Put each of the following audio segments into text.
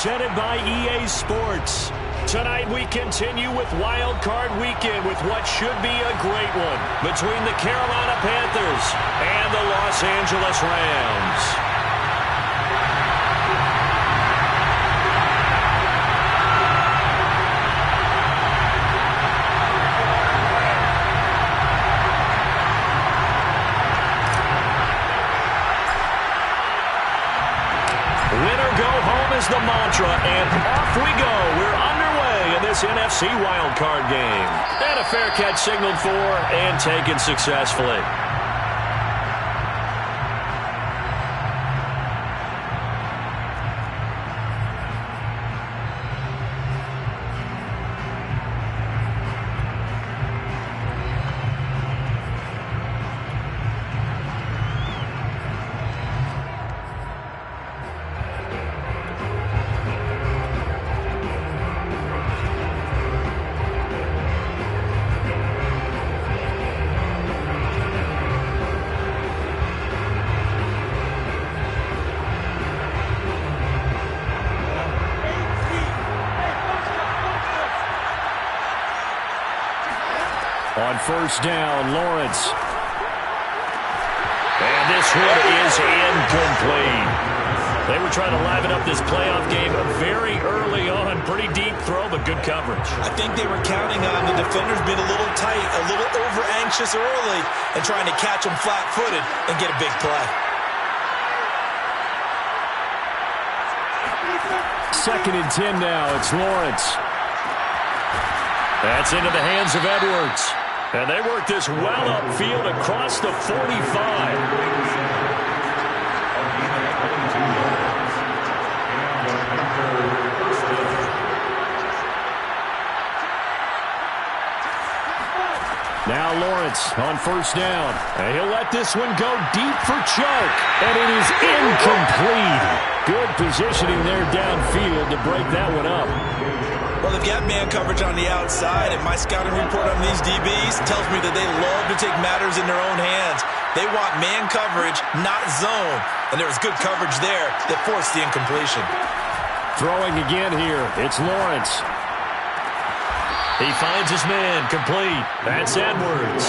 presented by EA Sports. Tonight we continue with Wild Card Weekend with what should be a great one between the Carolina Panthers and the Los Angeles Rams. The mantra, and off we go. We're underway in this NFC wildcard game. And a fair catch signaled for and taken successfully. On first down, Lawrence. And this one is incomplete. They were trying to liven up this playoff game very early on. Pretty deep throw, but good coverage. I think they were counting on the defenders being a little tight, a little over-anxious early, and trying to catch them flat-footed and get a big play. Second and 10 now. It's Lawrence. That's into the hands of Edwards. And they work this well upfield across the 45. Now Lawrence on first down. And he'll let this one go deep for choke. And it is incomplete. Good positioning there downfield to break that one up. Well, they've got man coverage on the outside, and my scouting report on these DBs tells me that they love to take matters in their own hands. They want man coverage, not zone. And there was good coverage there that forced the incompletion. Throwing again here. It's Lawrence. He finds his man, complete. That's Edwards.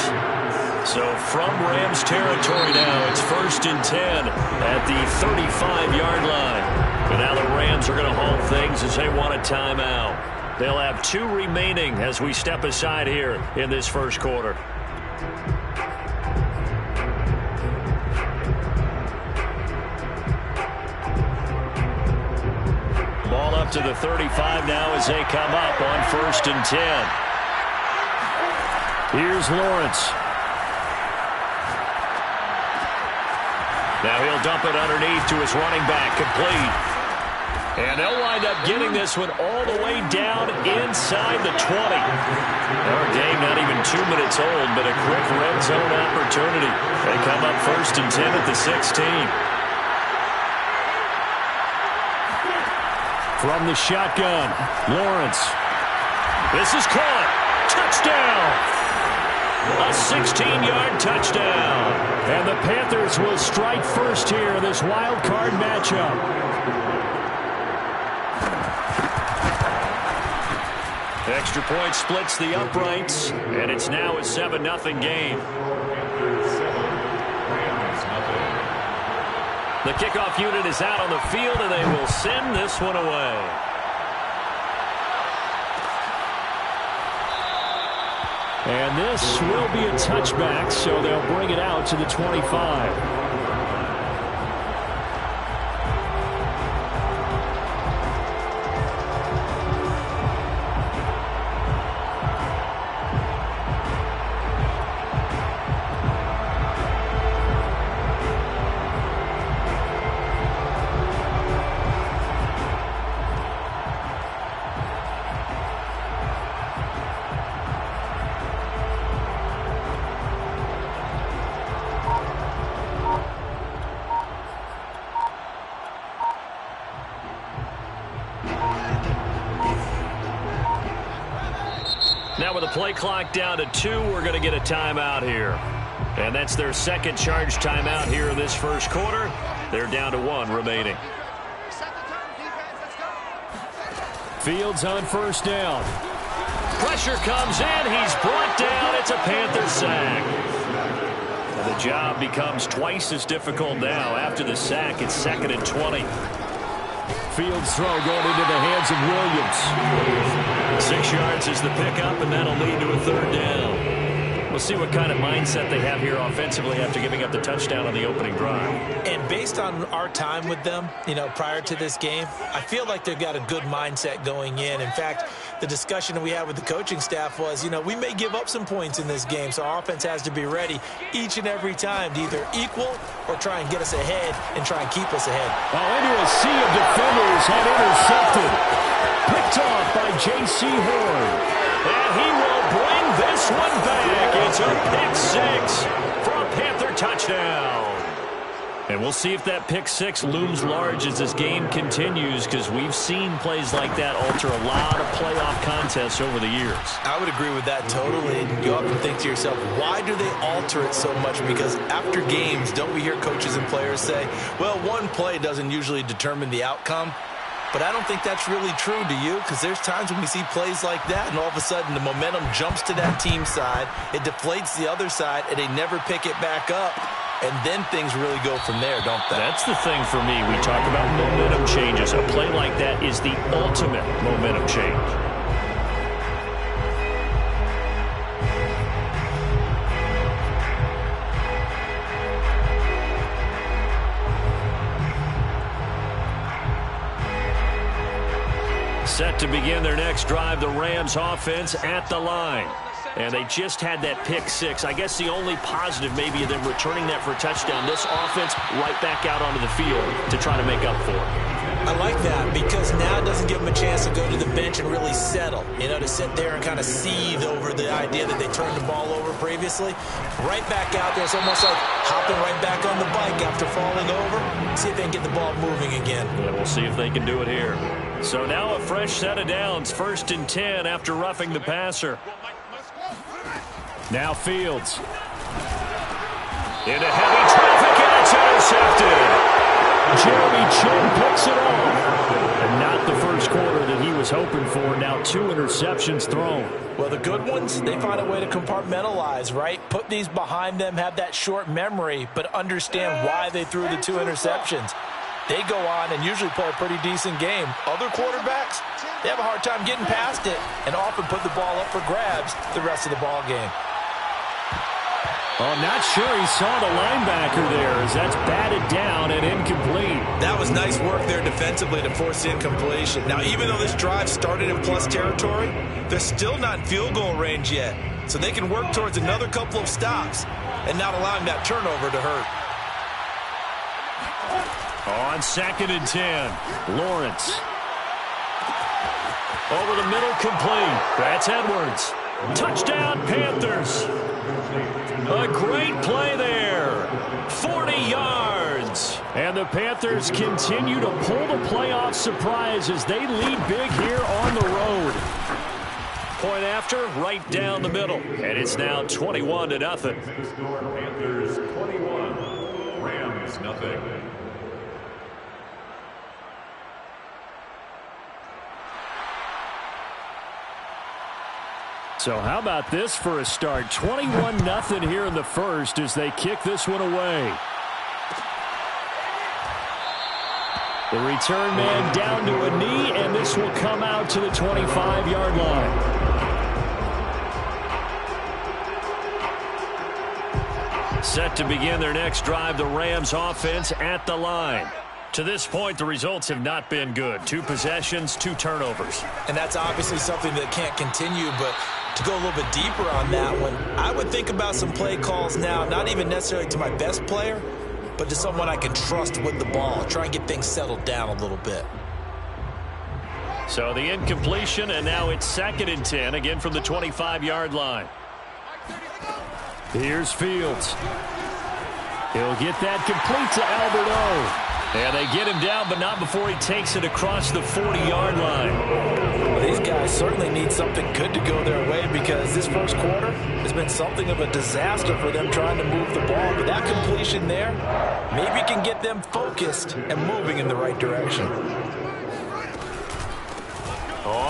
So from Rams territory now, it's first and 10 at the 35-yard line. But now the Rams are going to hold things as they want a timeout. They'll have 2 remaining as we step aside here in this first quarter. Ball up to the 35 now as they come up on first and 10. Here's Lawrence. Now he'll dump it underneath to his running back, complete. And they'll wind up getting this one all the way down inside the 20. Our game not even 2 minutes old, but a quick red zone opportunity. They come up first and 10 at the 16. From the shotgun, Lawrence. This is caught. Touchdown! A 16-yard touchdown. And the Panthers will strike first here in this wild card matchup. Extra point splits the uprights, and it's now a 7-0 game. The kickoff unit is out on the field, and they will send this one away. And this will be a touchback, so they'll bring it out to the 25. Now with the play clock down to 2, we're going to get a timeout here. And that's their second charge timeout here in this first quarter. They're down to 1 remaining. Fields on first down. Pressure comes in. He's brought down. It's a Panther sack. And the job becomes twice as difficult now. After the sack, it's 2nd and 20. Fields throw going into the hands of Williams. 6 yards is the pickup, and that'll lead to a 3rd down. We'll see what kind of mindset they have here offensively after giving up the touchdown on the opening drive. And based on our time with them, prior to this game, I feel like they've got a good mindset going in. In fact, the discussion we had with the coaching staff was, we may give up some points in this game, so our offense has to be ready each and every time to either equal or try and get us ahead and try and keep us ahead. Into a sea of defenders and intercepted. Picked off by J.C. Horn. And he will bring this one back. It's a pick 6 for a Panther touchdown. And we'll see if that pick 6 looms large as this game continues, because we've seen plays like that alter a lot of playoff contests over the years. I would agree with that totally. You often think to yourself, why do they alter it so much? Because after games, don't we hear coaches and players say, well, one play doesn't usually determine the outcome? But I don't think that's really true, do you? Because there's times when we see plays like that, and all of a sudden the momentum jumps to that team side, it deflates the other side, and they never pick it back up. And then things really go from there, don't they? That's the thing for me. We talk about momentum changes. A play like that is the ultimate momentum change. Set to begin their next drive, the Rams offense at the line. And they just had that pick 6. I guess the only positive maybe of them returning that for a touchdown. This offense right back out onto the field to try to make up for it. I like that because now it doesn't give them a chance to go to the bench and really settle. To sit there and kind of seethe over the idea that they turned the ball over previously. Right back out there. It's almost like hopping right back on the bike after falling over. See if they can get the ball moving again. Yeah, we'll see if they can do it here. So now a fresh set of downs. 1st and 10 after roughing the passer. Now Fields. Into heavy traffic, and it's intercepted. Jeremy Chin picks it off. And not the first quarter that he was hoping for. Now 2 interceptions thrown. Well, the good ones, they find a way to compartmentalize, right? Put these behind them, have that short memory, but understand why they threw the 2 interceptions. They go on and usually play a pretty decent game. Other quarterbacks, they have a hard time getting past it and often put the ball up for grabs the rest of the ball game. Oh, not sure he saw the linebacker there as that's batted down and incomplete. That was nice work there defensively to force the incompletion. Now, even though this drive started in plus territory, they're still not in field goal range yet. So they can work towards another couple of stops and not allowing that turnover to hurt. On 2nd and 10, Lawrence. Over the middle, complete. That's Edwards. Touchdown, Panthers. A great play there. 40 yards. And the Panthers continue to pull the playoff surprise as they lead big here on the road. Point after, right down the middle. And it's now 21-0. Panthers 21, Rams nothing. So how about this for a start? 21-0 here in the first as they kick this one away. The return man down to a knee, and this will come out to the 25-yard line. Set to begin their next drive, the Rams offense at the line. To this point, the results have not been good. 2 possessions, 2 turnovers. And that's obviously something that can't continue, but to go a little bit deeper on that one, I would think about some play calls now, not even necessarily to my best player, but to someone I can trust with the ball. Try and get things settled down a little bit. So the incompletion, and now it's 2nd and 10, again from the 25-yard line. Here's Fields. He'll get that complete to Albert O. And they get him down, but not before he takes it across the 40-yard line. Well, these guys certainly need something good to go their way because this first quarter has been something of a disaster for them trying to move the ball. But that completion there maybe can get them focused and moving in the right direction.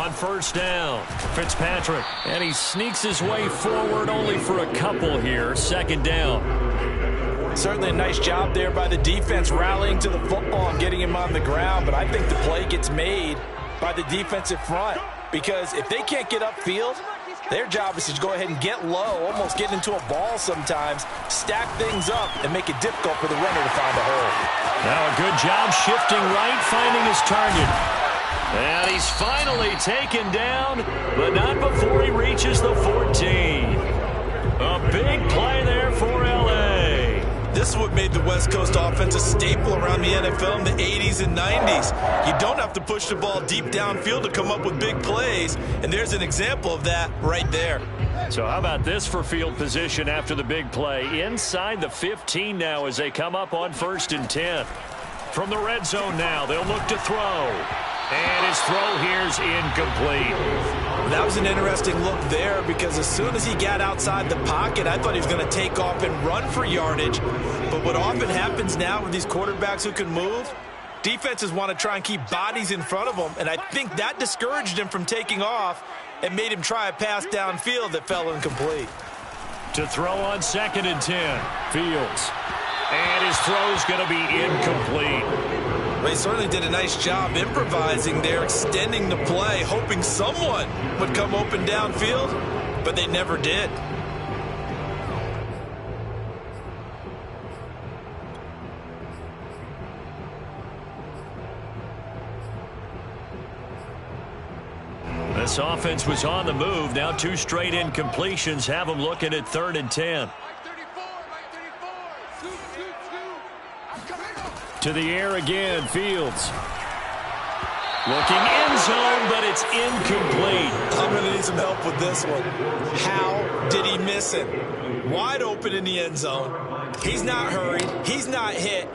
On first down, Fitzpatrick. And he sneaks his way forward only for a couple here. Second down. Certainly a nice job there by the defense rallying to the football and getting him on the ground. But I think the play gets made by the defensive front. Because if they can't get upfield, their job is to go ahead and get low, almost get into a ball sometimes, stack things up, and make it difficult for the runner to find a hole. Now a good job shifting right, finding his target. And he's finally taken down, but not before he reaches the 14. A big play there for L.A. This is what made the West Coast offense a staple around the NFL in the 80s and 90s. You don't have to push the ball deep downfield to come up with big plays, and there's an example of that right there. So how about this for field position after the big play? Inside the 15 now as they come up on 1st and 10. From the red zone now, they'll look to throw. And his throw here's incomplete. That was an interesting look there because as soon as he got outside the pocket, I thought he was going to take off and run for yardage. But what often happens now with these quarterbacks who can move, defenses want to try and keep bodies in front of them, and I think that discouraged him from taking off and made him try a pass downfield that fell incomplete. To throw on 2nd and 10, Fields. And his throw's going to be incomplete. Well, he certainly did a nice job improvising there, extending the play, hoping someone would come open downfield, but they never did. This offense was on the move. Now 2 straight incompletions have them looking at 3rd and 10. To the air again, Fields. Looking end zone, but it's incomplete. I'm going to need some help with this one. How did he miss it? Wide open in the end zone. He's not hurried. He's not hit.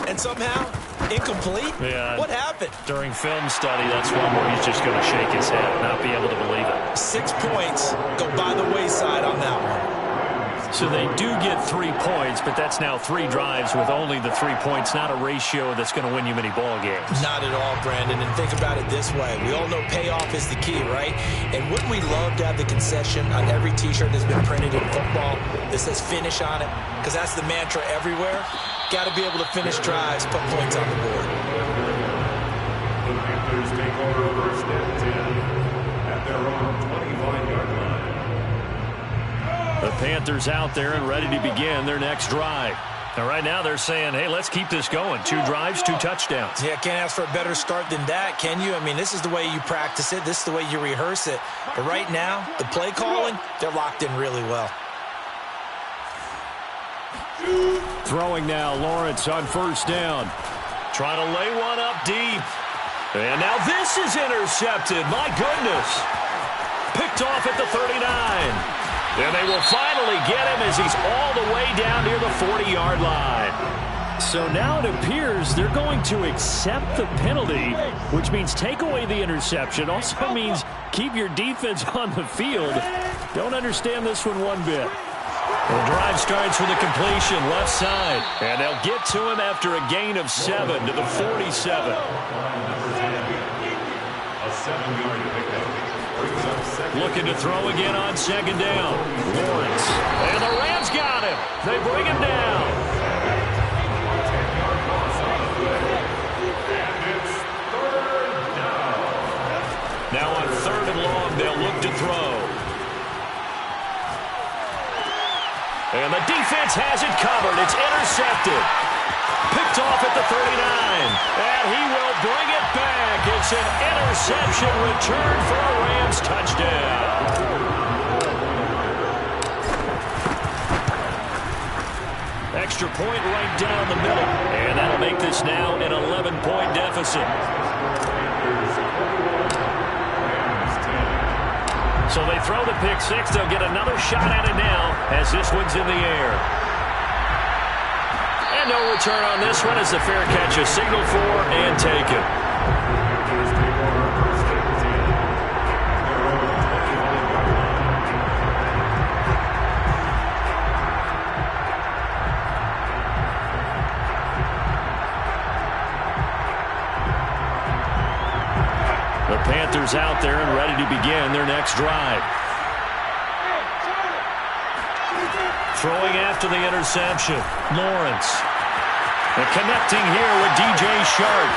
And somehow, incomplete? Yeah. What happened? During film study, that's one where he's just going to shake his head, not be able to believe it. 6 points go by the wayside on that one. So they do get 3 points, but that's now 3 drives with only the 3 points, not a ratio that's going to win you many ball games. Not at all, Brandon. And think about it this way. We all know payoff is the key, right? And wouldn't we love to have the concession on every T-shirt that's been printed in football that says finish on it? Because that's the mantra everywhere. Got to be able to finish drives, put points on the board. The Panthers take over 1st and 10 at their own 25-yard line. The Panthers out there and ready to begin their next drive. And right now they're saying, hey, let's keep this going. 2 drives, 2 touchdowns. Yeah, can't ask for a better start than that, can you? I mean, this is the way you practice it. This is the way you rehearse it. But right now, the play calling, they're locked in really well. Throwing now, Lawrence on 1st down. Trying to lay one up deep. And now this is intercepted. My goodness. Picked off at the 39. And they will finally get him as he's all the way down near the 40-yard line. So now it appears they're going to accept the penalty, which means take away the interception. Also means keep your defense on the field. Don't understand this one bit. The drive starts with a completion left side. And they'll get to him after a gain of 7 to the 47. A 7-yard pickup. Looking to throw again on 2nd down. Lawrence. And the Rams got him. They bring him down. Now on 3rd and long, they'll look to throw. And the defense has it covered. It's intercepted. Picked off at the 39. And he will bring it back. It's an interception return for a Rams touchdown. Extra point right down the middle. And that'll make this now an 11-point deficit. So they throw the pick 6. They'll get another shot at it now as this one's in the air. And no return on this one as the fair catch is signaled for and taken. Panthers out there and ready to begin their next drive. Throwing after the interception, Lawrence. And connecting here with DJ Shark.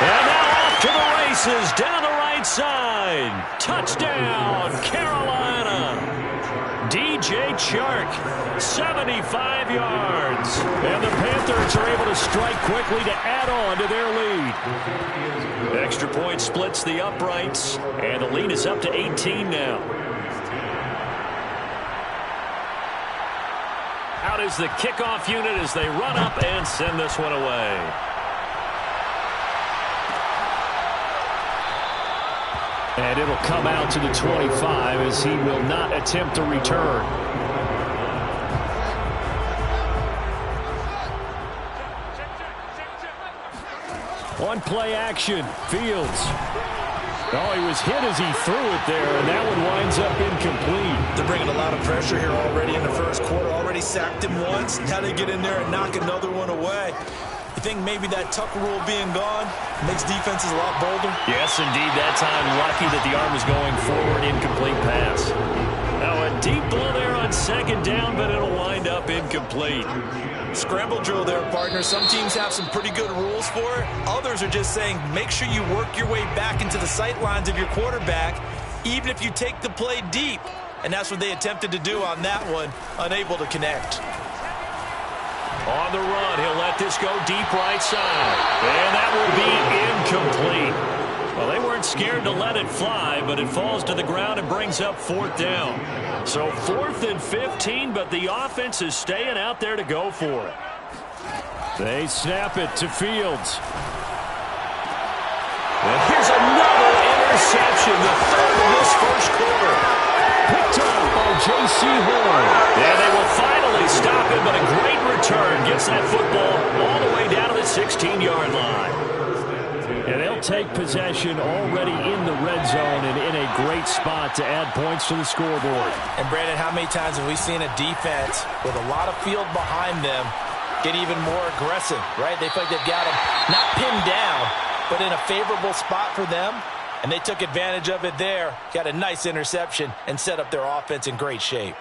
And now off to the races down the right side. Touchdown, Carolina. DJ Chark, 75 yards. And the Panthers are able to strike quickly to add on to their lead. Extra point splits the uprights, and the lead is up to 18 now. Out is the kickoff unit as they run up and send this one away. And it'll come out to the 25 as he will not attempt a return. One play action, Fields. Oh, he was hit as he threw it there, and that one winds up incomplete. They're bringing a lot of pressure here already in the first quarter. Already sacked him once. Now they get in there and knock another one away. You think maybe that Tucker rule being gone makes defenses a lot bolder? Yes, indeed. That time, lucky that the arm was going forward. Incomplete pass. Now a deep ball there on second down, but it'll wind up incomplete. Scramble drill there, partner. Some teams have some pretty good rules for it. Others are just saying make sure you work your way back into the sight lines of your quarterback, even if you take the play deep. And that's what they attempted to do on that one, unable to connect. On the run, he'll let this go deep right side. And that will be incomplete. Well, they weren't scared to let it fly, but it falls to the ground and brings up fourth down. So 4th and 15, but the offense is staying out there to go for it. They snap it to Fields. And here's another interception, the third in this first quarter. Picked up by J.C. Horn. And they will finally stop it, but a great return. Gets that football all the way down to the 16-yard line. And they'll take possession already in the red zone and in a great spot to add points to the scoreboard. And, Brandon, how many times have we seen a defense with a lot of field behind them get even more aggressive, right? They feel like they've got them not pinned down, but in a favorable spot for them. And they took advantage of it there, got a nice interception, and set up their offense in great shape.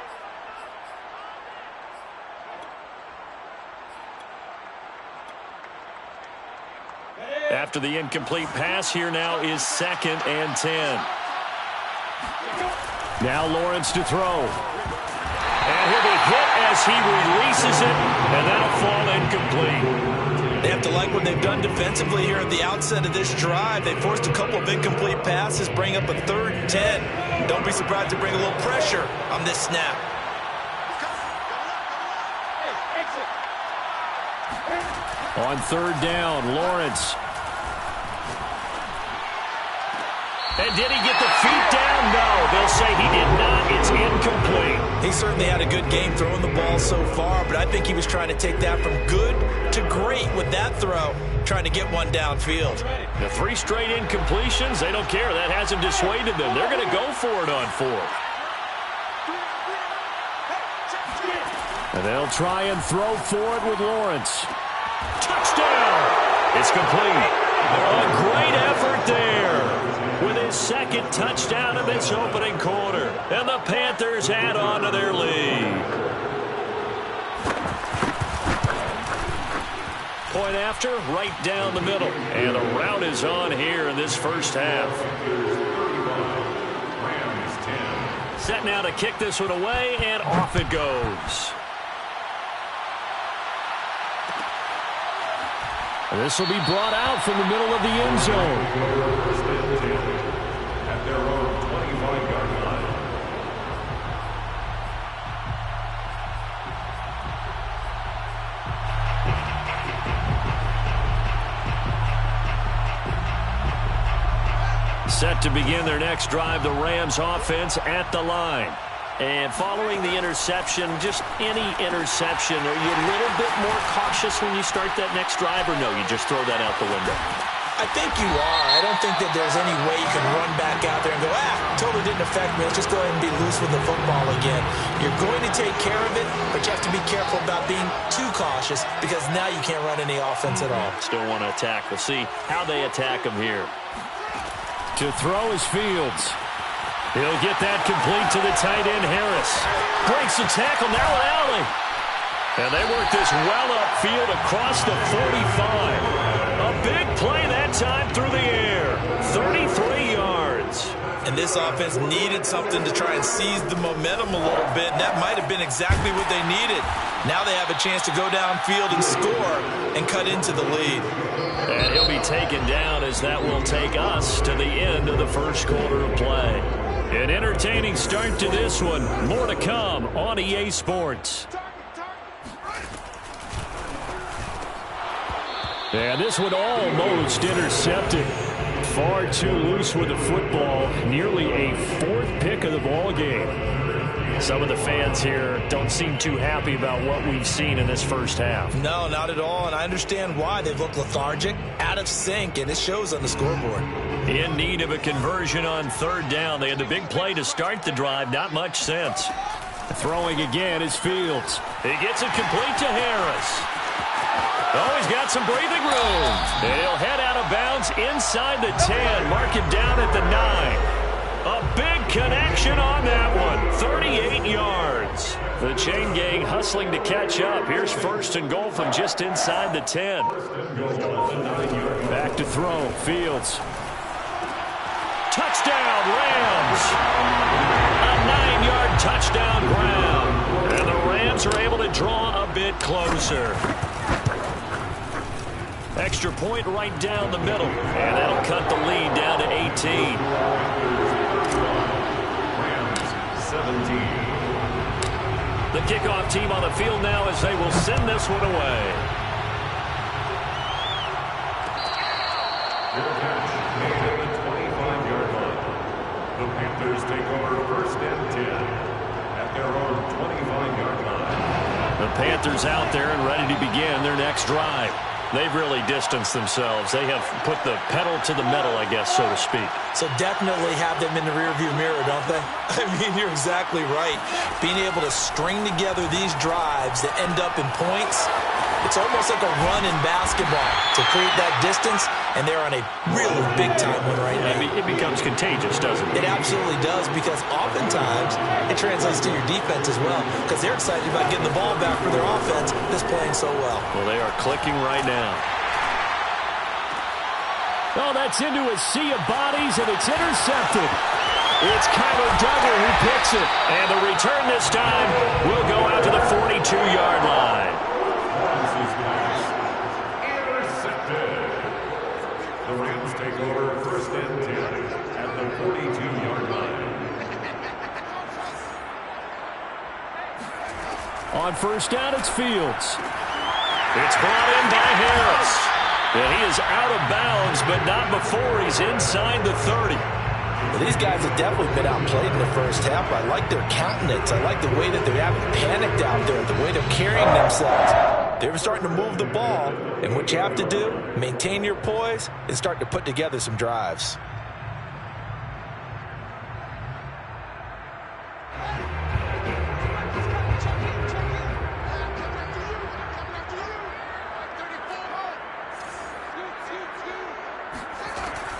After the incomplete pass, here now is 2nd and 10. Now Lawrence to throw. And he'll be hit as he releases it, and that'll fall incomplete. They have to like what they've done defensively here at the outset of this drive. They forced a couple of incomplete passes, bring up a 3rd and 10. Don't be surprised to bring a little pressure on this snap. On 3rd down, Lawrence. And did he get the feet down? No, they'll say he did not. It's incomplete. He certainly had a good game throwing the ball so far, but I think he was trying to take that from good to great with that throw, trying to get one downfield. The 3 straight incompletions, they don't care. That hasn't dissuaded them. They're going to go for it on 4th. And they'll try and throw for it with Lawrence. Touchdown! It's complete. A great effort there. With his 2nd touchdown of this opening quarter. And the Panthers add on to their lead. Point after, right down the middle. And the route is on here in this first half. Set now to kick this one away, and off it goes. And this will be brought out from the middle of the end zone. At their own 25-yard line. Set to begin their next drive, the Rams offense at the line. And following the interception, just any interception, are you a little bit more cautious when you start that next drive, or no, you just throw that out the window? I think you are. I don't think that there's any way you can run back out there and go, totally didn't affect me. Let's just go ahead and be loose with the football again. You're going to take care of it, but you have to be careful about being too cautious because now you can't run any offense at all. Still want to attack. We'll see how they attack them here. To throw is Fields. He'll get that complete to the tight end, Harris. Breaks the tackle, now an alley. And they work this well upfield across the 45. A big play that time through the air. 33 yards. And this offense needed something to try and seize the momentum a little bit, and that might have been exactly what they needed. Now they have a chance to go downfield and score and cut into the lead. And he'll be taken down as that will take us to the end of the first quarter of play. An entertaining start to this one. More to come on EA Sports. And this one almost intercepted. Far too loose with the football. Nearly a fourth pick of the ball game. Some of the fans here don't seem too happy about what we've seen in this first half. No, not at all, and I understand why. They've looked lethargic, out of sync, and it shows on the scoreboard. In need of a conversion on third down. They had the big play to start the drive. Not much sense. Throwing again is Fields. He gets it complete to Harris. Oh, he's got some breathing room. And he'll head out of bounds inside the 10. Mark it down at the 9. A big connection on that one. 38 yards. The chain gang hustling to catch up. Here's first and goal from just inside the 10. Back to throw. Fields. Touchdown, Rams. A 9-yard touchdown grab. And the Rams are able to draw a bit closer. Extra point right down the middle. And that'll cut the lead down to 18. The kickoff team on the field now as they will send this one away. The 25-yard line. The Panthers take over first and 10 at their own 25-yard line. The Panthers out there and ready to begin their next drive. They've really distanced themselves. They have put the pedal to the metal, I guess, so to speak. So definitely have them in the rearview mirror, don't they? I mean, you're exactly right. Being able to string together these drives that end up in points, it's almost like a run in basketball to create that distance, and they're on a really big-time one right now. It becomes contagious, doesn't it? It absolutely does, because oftentimes it translates to your defense as well, because they're excited about getting the ball back for their offense that's playing so well. Well, they are clicking right now. Oh, that's into a sea of bodies, and it's intercepted. It's Kyler Duggar who picks it. And the return this time will go out to the 42-yard line. Intercepted. The Rams take over first and 10 at the 42-yard line. On first down, it's Fields. It's brought in by Harris. And he is out of bounds, but not before he's inside the 30. Well, these guys have definitely been outplayed in the first half. I like their countenance. I like the way that they haven't panicked out there, the way they're carrying themselves. They're starting to move the ball, and what you have to do, maintain your poise and start to put together some drives.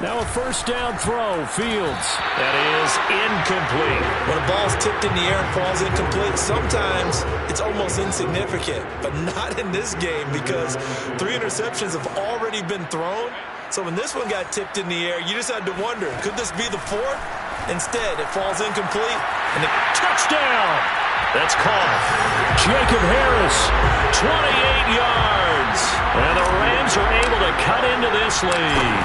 Now a first down throw, Fields. That is incomplete. When a ball's tipped in the air and falls incomplete, sometimes it's almost insignificant, but not in this game because 3 interceptions have already been thrown. So when this one got tipped in the air, you just had to wonder, could this be the 4th? Instead, it falls incomplete. And the touchdown! That's caught. Jacob Harris, 28 yards. And the Rams are able to cut into this lead.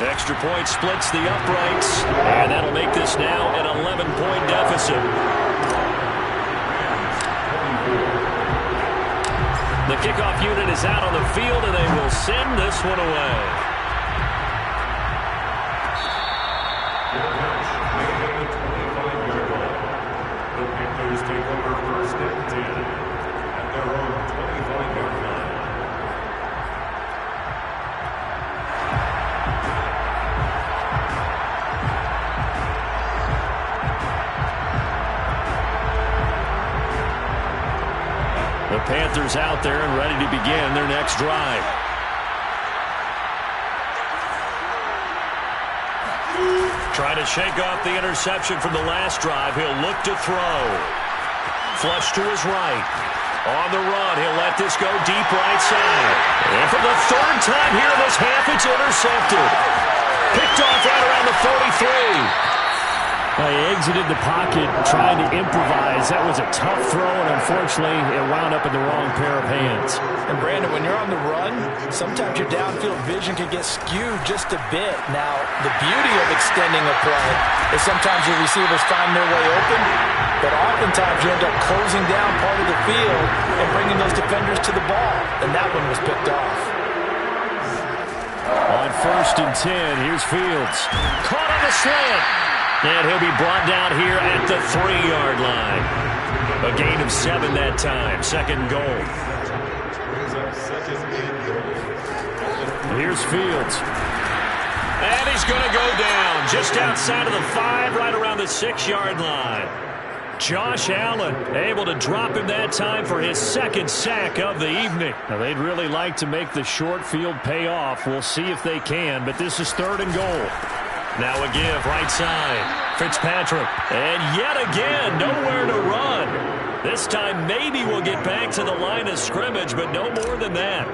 Extra point splits the uprights, and that'll make this now an 11-point deficit. The kickoff unit is out on the field, and they will send this one away. The Panthers take over first and 10 at their own 25-yard line. The Panthers out there and ready to begin their next drive. Trying to shake off the interception from the last drive. He'll look to throw. Flush to his right. On the run, he'll let this go deep right side. And for the third time here in this half, it's intercepted. Picked off right around the 43. He exited the pocket trying to improvise. That was a tough throw, and unfortunately, it wound up in the wrong pair of hands. And, Brandon, when you're on the run, sometimes your downfield vision can get skewed just a bit. Now, the beauty of extending a play is sometimes your receivers find their way open, but oftentimes you end up closing down part of the field and bringing those defenders to the ball, and that one was picked off. On 1st and 10, here's Fields. Caught on the slant. And he'll be brought down here at the 3-yard line. A gain of 7 that time. Second goal. Here's Fields. And he's going to go down just outside of the 5, right around the 6-yard line. Josh Allen able to drop him that time for his 2nd sack of the evening. Now, they'd really like to make the short field pay off. We'll see if they can, but this is 3rd and goal. Now a give, right side. Fitzpatrick. And yet again, nowhere to run. This time maybe we'll get back to the line of scrimmage, but no more than that.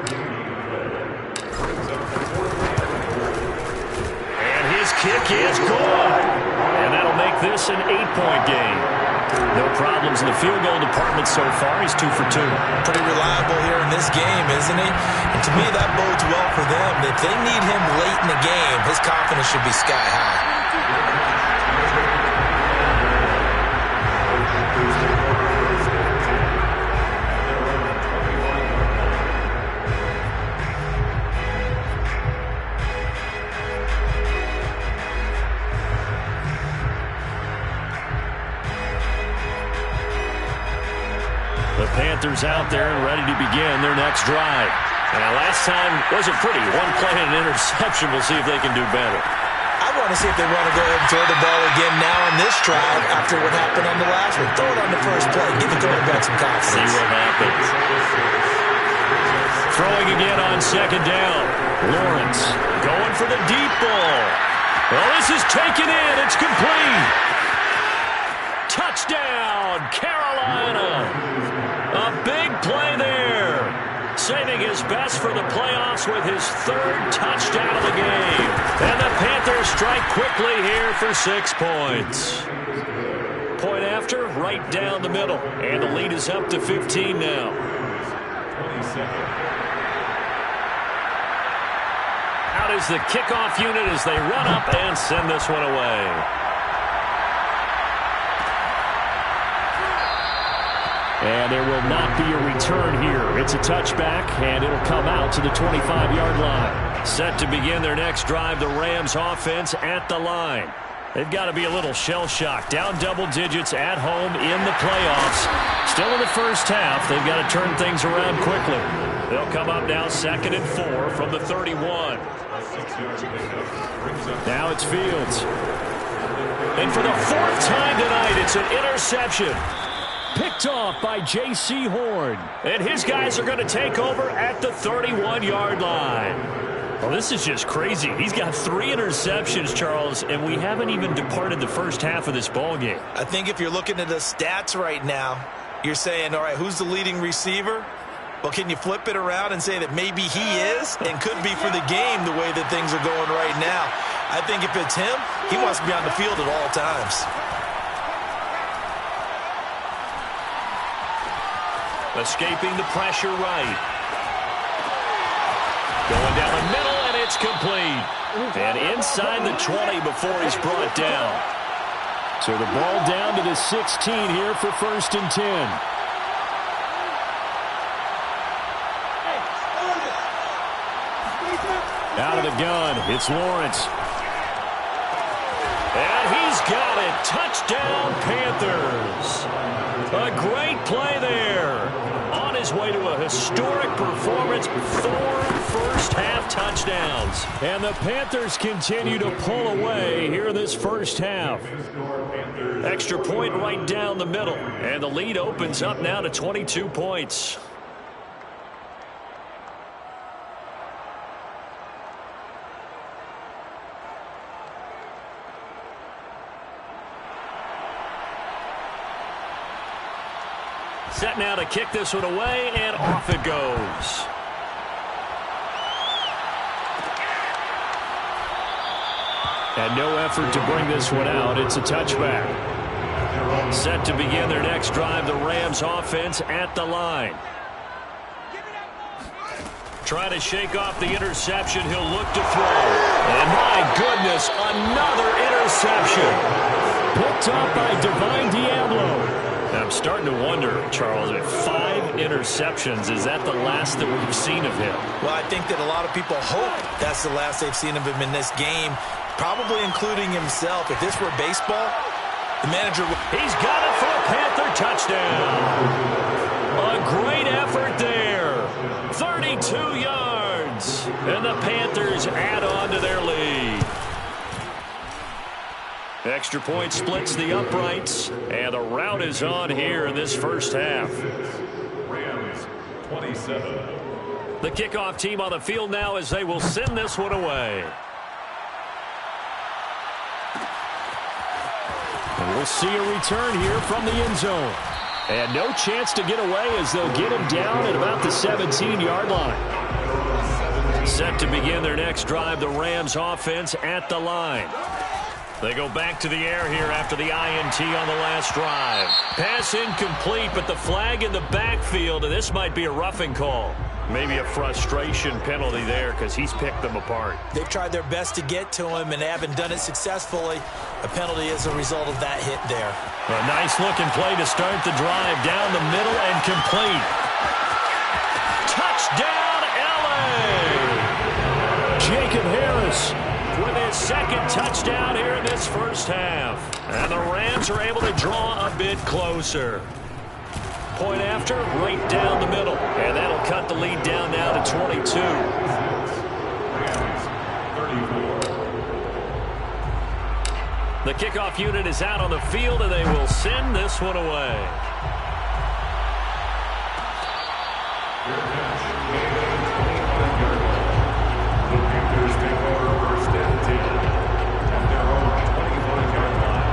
And his kick is good. And that'll make this an 8-point game. No problems in the field goal department so far. He's 2 for 2. Pretty reliable here in this game, isn't he? And to me, that bodes well for them. If they need him late in the game, his confidence should be sky high. Panthers out there and ready to begin their next drive. Now, last time wasn't pretty. 1 play and an interception. We'll see if they can do better. I want to see if they want to go ahead and throw the ball again now on this drive after what happened on the last one. Throw it on the first play. Give the quarterback some confidence. See what happens. Throwing again on 2nd down. Lawrence going for the deep ball. Well, this is taken in. It's complete. Touchdown, Carolina. A big play there. Saving his best for the playoffs with his 3rd touchdown of the game. And the Panthers strike quickly here for 6 points. Point after, right down the middle. And the lead is up to 15 now. Out is the kickoff unit as they run up and send this one away. And there will not be a return here. It's a touchback, and it'll come out to the 25-yard line. Set to begin their next drive, the Rams offense at the line. They've got to be a little shell-shocked. Down double digits at home in the playoffs. Still in the first half. They've got to turn things around quickly. They'll come up now 2nd and 4 from the 31. Now it's Fields. And for the 4th time tonight, it's an interception. Picked off by J.C. Horn. And his guys are going to take over at the 31-yard line. Well, this is just crazy. He's got 3 interceptions, Charles, and we haven't even departed the first half of this ballgame. I think if you're looking at the stats right now, you're saying, all right, who's the leading receiver? Well, can you flip it around and say that maybe he is and could be for the game the way that things are going right now? I think if it's him, he wants to be on the field at all times. Escaping the pressure right. Going down the middle, and it's complete. And inside the 20 before he's brought down. So the ball down to the 16 here for 1st and 10. Out of the gun, it's Lawrence. And he's got it. Touchdown, Panthers. A great play there. On his way to a historic performance, 4 first-half touchdowns. And the Panthers continue to pull away here in this first half. Extra point right down the middle. And the lead opens up now to 22 points. Set now to kick this one away, and off it goes. And no effort to bring this one out. It's a touchback. Set to begin their next drive, the Rams offense at the line. Trying to shake off the interception. He'll look to throw. And my goodness, another interception. Picked up by Divine Diablo. I'm starting to wonder, Charles, if 5 interceptions, is that the last that we've seen of him? Well, I think that a lot of people hope that's the last they've seen of him in this game, probably including himself. If this were baseball, the manager would... He's got it for a Panther touchdown. A great effort there. 32 yards. And the Panthers add on to their lead. Extra point splits the uprights, and the rout is on here in this first half. Rams 27. The kickoff team on the field now as they will send this one away. And we'll see a return here from the end zone. And no chance to get away as they'll get him down at about the 17-yard line. Set to begin their next drive, the Rams offense at the line. They go back to the air here after the INT on the last drive. Pass incomplete, but the flag in the backfield, and this might be a roughing call. Maybe a frustration penalty there because he's picked them apart. They've tried their best to get to him and haven't done it successfully. A penalty is a result of that hit there. A nice-looking play to start the drive. Down the middle and complete. Touchdown, L.A. Jacob Harris with his second touchdown here in this first half. And the Rams are able to draw a bit closer. Point after, right down the middle. And that'll cut the lead down now to 22. Rams 34. The kickoff unit is out on the field, and they will send this one away. Their catch, made at the 25-yard line. The Panthers take over first and 10 at their own 25-yard line.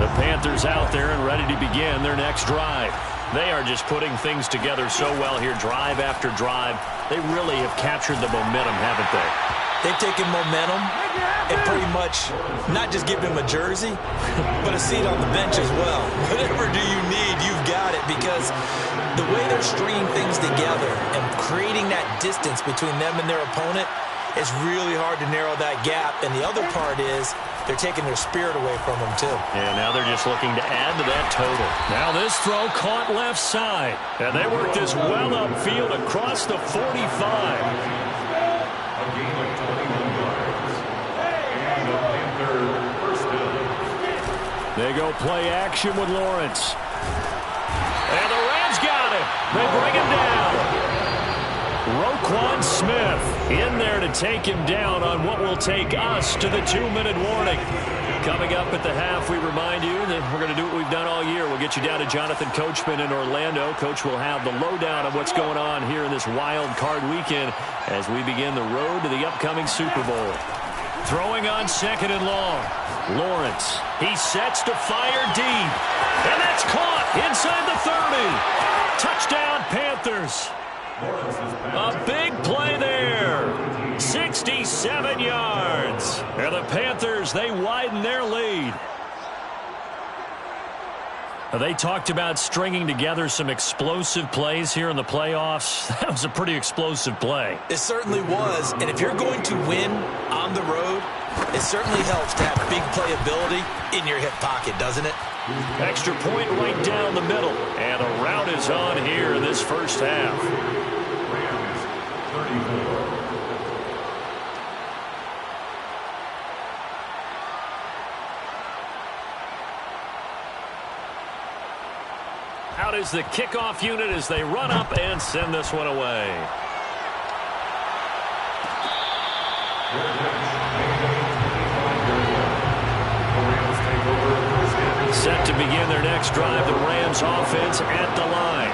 The Panthers out there and ready to begin their next drive. They are just putting things together so well here, drive after drive. They really have captured the momentum, haven't they? They've taken momentum and pretty much not just given him a jersey, but a seat on the bench as well. Whatever do you need, you've got it, because the way they're stringing things together and creating that distance between them and their opponent, it's really hard to narrow that gap. And the other part is they're taking their spirit away from them, too. Yeah, now they're just looking to add to that total. Now this throw caught left side. And they work this well upfield across the 45. A gain of 21 yards. And the Panther first down. They go play action with Lawrence. And the Rams got him. They bring him down. Roquan Smith in there to take him down on what will take us to the 2-minute warning. Coming up at the half, we remind you that we're going to do what we've done all year. We'll get you down to Jonathan Coachman in Orlando. Coach will have the lowdown of what's going on here in this wild card weekend as we begin the road to the upcoming Super Bowl. Throwing on second and long. Lawrence. He sets to fire deep. And that's caught inside the 30. Touchdown, Panthers. A big play there. 67 yards. And the Panthers, they widen their lead. They talked about stringing together some explosive plays here in the playoffs. That was a pretty explosive play. It certainly was. And if you're going to win on the road, it certainly helps to have big playability in your hip pocket, doesn't it? Extra point right down the middle. And the rout is on here in this first half. Rams 34. Out is the kickoff unit as they run up and send this one away. Set to begin their next drive, the Rams offense at the line.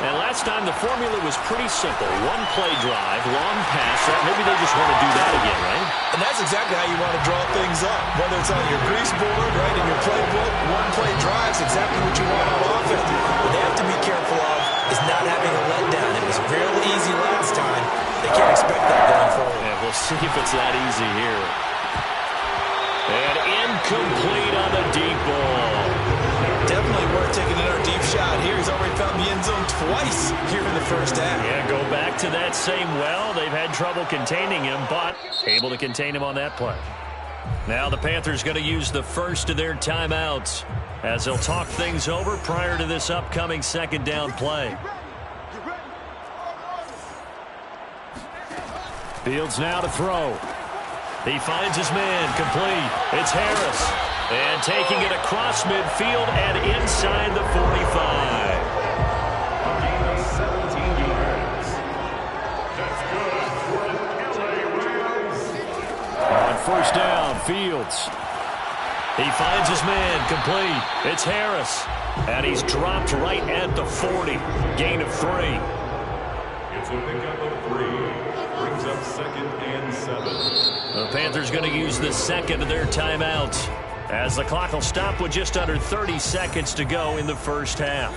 And last time the formula was pretty simple. One play drive, long pass. Maybe they just want to do that again, right? And that's exactly how you want to draw things up. Whether it's on your grease board, right, in your playbook, one play drive is exactly what you want on offense. What they have to be careful of is not having a letdown. It was real easy last time. They can't expect that going forward. And we'll see if it's that easy here. And incomplete on the deep ball. Definitely worth taking another deep shot here. He's already found the end zone twice here in the first half. Yeah, go back to that same well. They've had trouble containing him, but able to contain him on that play. Now the Panthers going to use the first of their timeouts as they'll talk things over prior to this upcoming second down play. Fields now to throw. He finds his man, complete. It's Harris. And taking it across midfield and inside the 45. A gain of 17 yards. That's good for the LA Rams. On first down, Fields. He finds his man, complete. It's Harris. And he's dropped right at the 40. Gain of 3. It's a pickup of 3. Brings up 2nd and 7. The Panthers going to use the second of their timeouts, as the clock will stop with just under 30 seconds to go in the first half.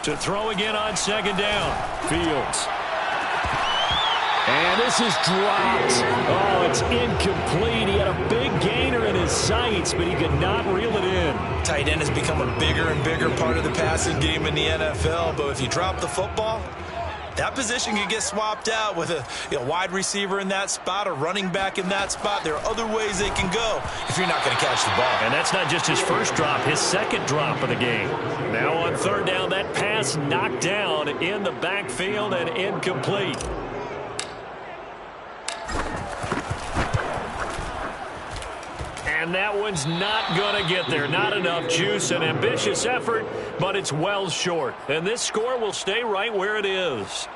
To throw again on second down, Fields. And this is dropped. Oh, it's incomplete. He had a big gainer in his sights, but he could not reel it in. Tight end has become a bigger and bigger part of the passing game in the NFL, but if you drop the football, that position can get swapped out with a wide receiver in that spot, a running back in that spot. There are other ways they can go if you're not going to catch the ball. And that's not just his first drop, his second drop of the game. Now on third down, that pass knocked down in the backfield and incomplete. And that one's not going to get there. Not enough juice. An ambitious effort, but it's well short. And this score will stay right where it is.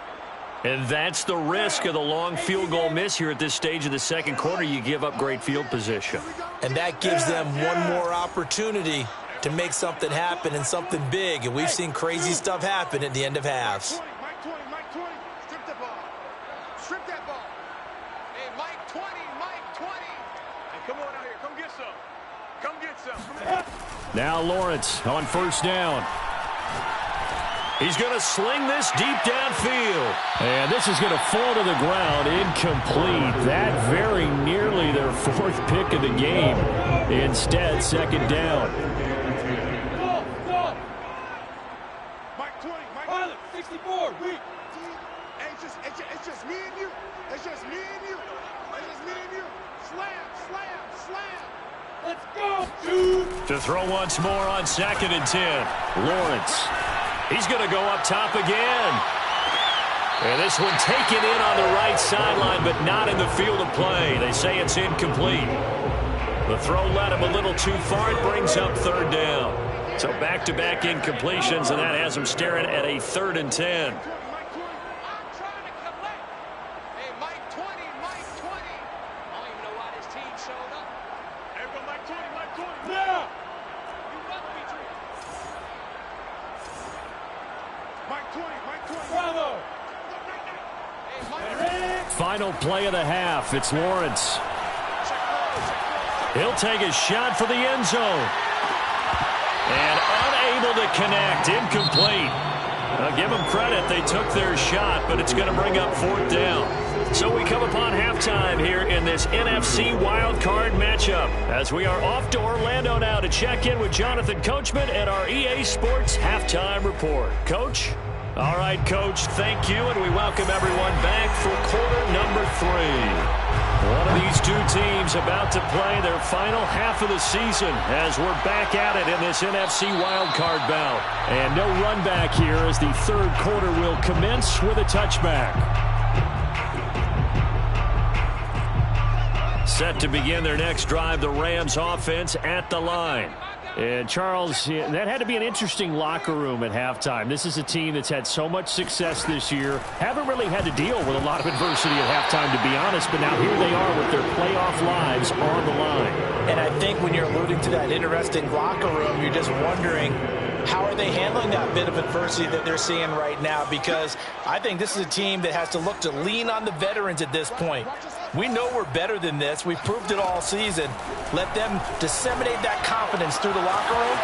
And that's the risk of the long field goal miss here at this stage of the second quarter. You give up great field position. And that gives them one more opportunity to make something happen and something big. And we've seen crazy stuff happen at the end of halves. Mike 20, strip the ball. Strip that ball. Hey, Mike 20, Mike 20. Hey, come on out here. Come get some. Come get some. Now Lawrence on first down. He's going to sling this deep downfield. And this is going to fall to the ground, incomplete. That very nearly their fourth pick of the game. Instead, second down. Mike 20, Mike 64. Hey, it's just me and you. It's just me and you. It's just me and you. Slam. Let's go. To throw once more on 2nd and 10. Lawrence. He's going to go up top again. And this one taken in on the right sideline, but not in the field of play. They say it's incomplete. The throw led him a little too far. It brings up third down. So back-to-back incompletions, and that has him staring at a 3rd and 10. I'm trying to collect. Hey, Mike 20. I don't even know why this team showed up. There we go, Mike 20. Now. You love me, Drew. Mike 20. Bravo. Hey, Mike. Final play of the half. It's Lawrence. He'll take a shot for the end zone. And unable to connect. Incomplete. I'll give them credit. They took their shot, but it's going to bring up 4th down. So we come upon halftime here in this NFC wildcard matchup, as we are off to Orlando now to check in with Jonathan Coachman and our EA Sports Halftime Report. Coach? All right, Coach, thank you, and we welcome everyone back for quarter number 3. One of these two teams about to play their final half of the season as we're back at it in this NFC wildcard bout. And no run back here as the third quarter will commence with a touchback. Set to begin their next drive, the Rams offense at the line. And, Charles, that had to be an interesting locker room at halftime. This is a team that's had so much success this year. Haven't really had to deal with a lot of adversity at halftime, to be honest. But now here they are with their playoff lives on the line. And I think when you're alluding to that interesting locker room, you're just wondering how are they handling that bit of adversity that they're seeing right now? Because I think this is a team that has to look to lean on the veterans at this point. We know we're better than this. We've proved it all season. Let them disseminate that confidence through the locker room.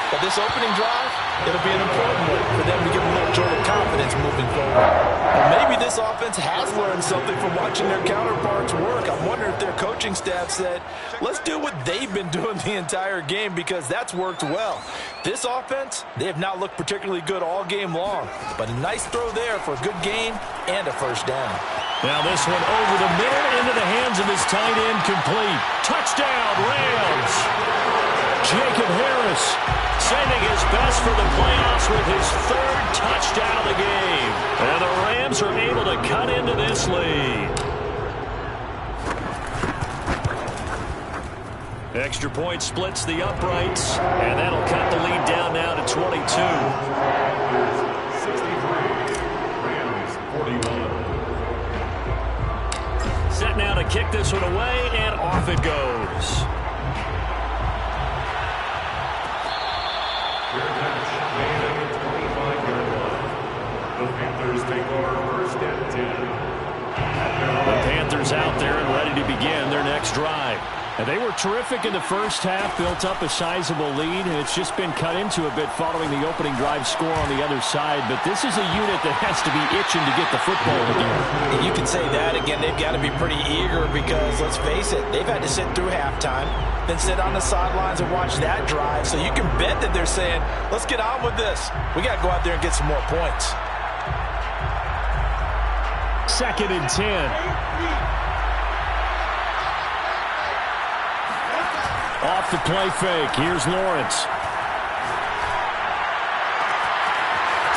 But this opening drive, it'll be an important one for them to give a little jolt of confidence moving forward. Well, maybe this offense has learned something from watching their counterparts work. I'm wondering if their coaching staff said, let's do what they've been doing the entire game, because that's worked well. This offense, they have not looked particularly good all game long. But a nice throw there for a good gain and a first down. Now this one over the middle into the hands of his tight end, complete. Touchdown, Rams. Jacob Harris saving his best for the playoffs with his third touchdown of the game. And the Rams are able to cut into this lead. Extra point splits the uprights, and that'll cut the lead down now to 22. 63, Rams 41. Set now to kick this one away, and off it goes. Fair catch made at the 25-yard line. The Panthers take over first and 10. The Panthers out there and ready to begin their next drive. And they were terrific in the first half, built up a sizable lead, and it's just been cut into a bit following the opening drive score on the other side. But this is a unit that has to be itching to get the football again. And you can say that again. They've got to be pretty eager because, let's face it, they've had to sit through halftime, then sit on the sidelines and watch that drive. So you can bet that they're saying, let's get on with this. We got to go out there and get some more points. 2nd and 10. Off the play fake. Here's Lawrence.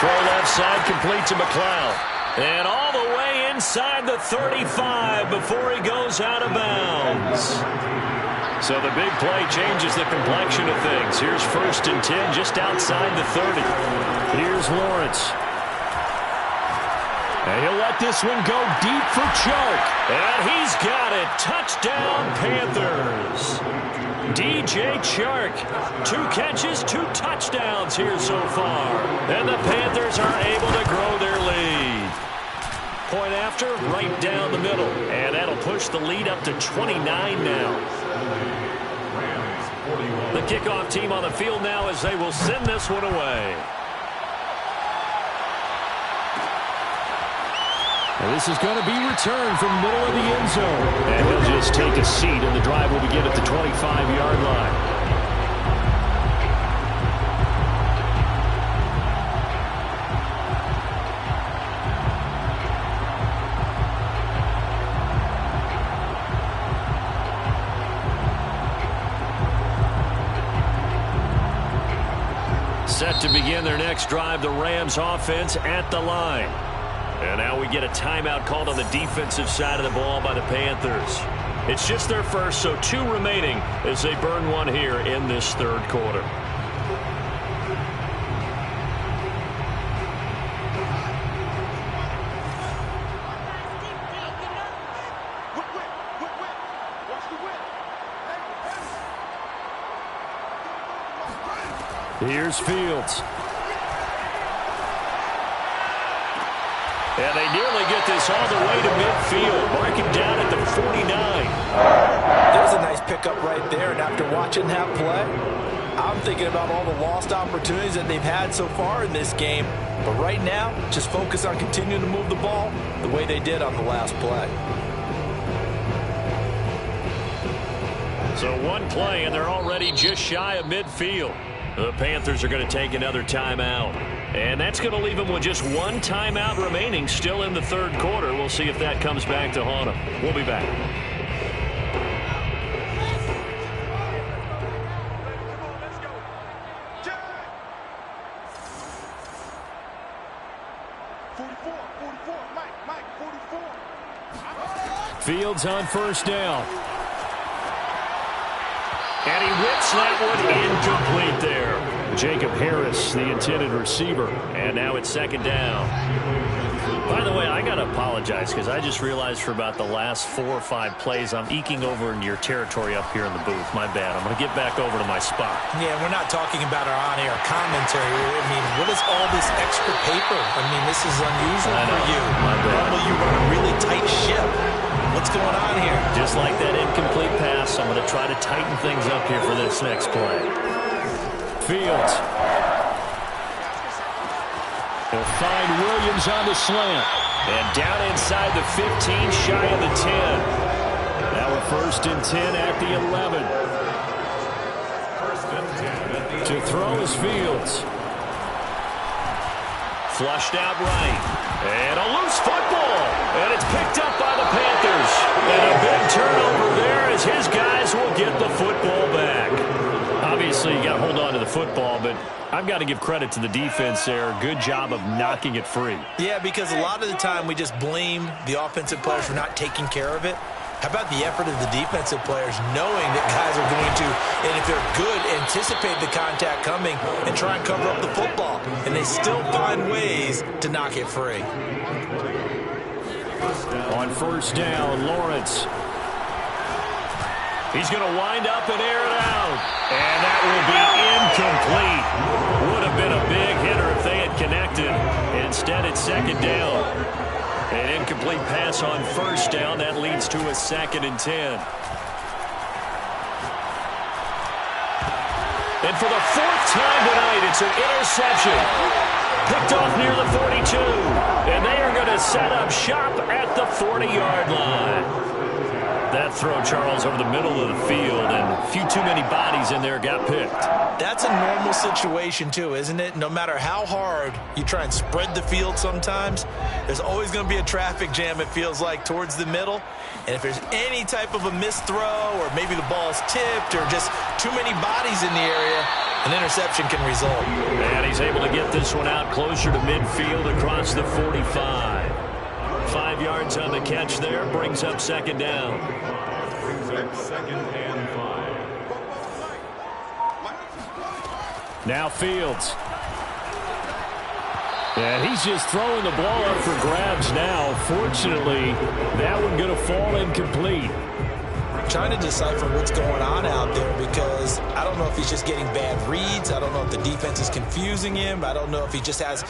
Throw left side, complete to McLeod. And all the way inside the 35 before he goes out of bounds. So the big play changes the complexion of things. Here's 1st and 10 just outside the 30. Here's Lawrence. And he'll let this one go deep for Chark. And he's got it. Touchdown, Panthers. DJ Chark. 2 catches, 2 touchdowns here so far. And the Panthers are able to grow their lead. Point after, right down the middle. And that'll push the lead up to 29 now. The kickoff team on the field now as they will send this one away. And this is going to be returned from the middle of the end zone. And he'll just take a seat, and the drive will begin at the 25-yard line. Set to begin their next drive, the Rams offense at the line. And now we get a timeout called on the defensive side of the ball by the Panthers. It's just their first, so 2 remaining as they burn one here in this 3rd quarter. Here's Fields. And they nearly get this all the way to midfield. Marking down at the 49. There's a nice pickup right there. And after watching that play, I'm thinking about all the lost opportunities that they've had so far in this game. But right now, just focus on continuing to move the ball the way they did on the last play. So 1 play, and they're already just shy of midfield. The Panthers are going to take another timeout. And that's going to leave them with just 1 timeout remaining still in the 3rd quarter. We'll see if that comes back to haunt them. We'll be back. Fields on 1st down. And he whips that one incomplete there. Jacob Harris, the intended receiver. And now it's 2nd down. By the way, I got got to apologize because I just realized for about the last 4 or 5 plays I'm eking over into your territory up here in the booth. My bad. I'm going to get back over to my spot. Yeah, we're not talking about our on-air commentary. I mean, what is all this extra paper? I mean, this is unusual for you. My bad. Normally you run a really tight ship. What's going on here? Just like that incomplete pass, I'm going to try to tighten things up here for this next play. Fields. He'll find Williams on the slant. And down inside the 15, shy of the 10. Now we're 1st and 10 at the 11. To throw is Fields. Flushed out right. And a loose football. And it's picked up by the Panthers. And a big turnover there as his guys will get the football back. Obviously, you got to hold on to the football, but I've got to give credit to the defense there. Good job of knocking it free. Yeah, because a lot of the time we just blame the offensive players for not taking care of it. How about the effort of the defensive players knowing that guys are going to, and if they're good, anticipate the contact coming and try and cover up the football. And they still find ways to knock it free. On 1st down, Lawrence. He's going to wind up and air it out. And that will be incomplete. Would have been a big hitter if they had connected. Instead, it's 2nd down. An incomplete pass on 1st down. That leads to a 2nd and 10. And for the 4th time tonight, it's an interception. Picked off near the 42. And they are going to set up shop at the 40-yard line. That throw, Charles, over the middle of the field, and a few too many bodies in there got picked. That's a normal situation, too, isn't it? No matter how hard you try and spread the field sometimes, there's always going to be a traffic jam, it feels like, towards the middle. And if there's any type of a missed throw or maybe the ball's tipped or just too many bodies in the area, an interception can result. And he's able to get this one out closer to midfield across the 45. 5 yards on the catch there, brings up 2nd down. Brings up 2nd and 5. Now Fields. And he's just throwing the ball up for grabs now. Fortunately, that one going to fall incomplete. Trying to decipher what's going on out there because I don't know if he's just getting bad reads. I don't know if the defense is confusing him. I don't know if he just has,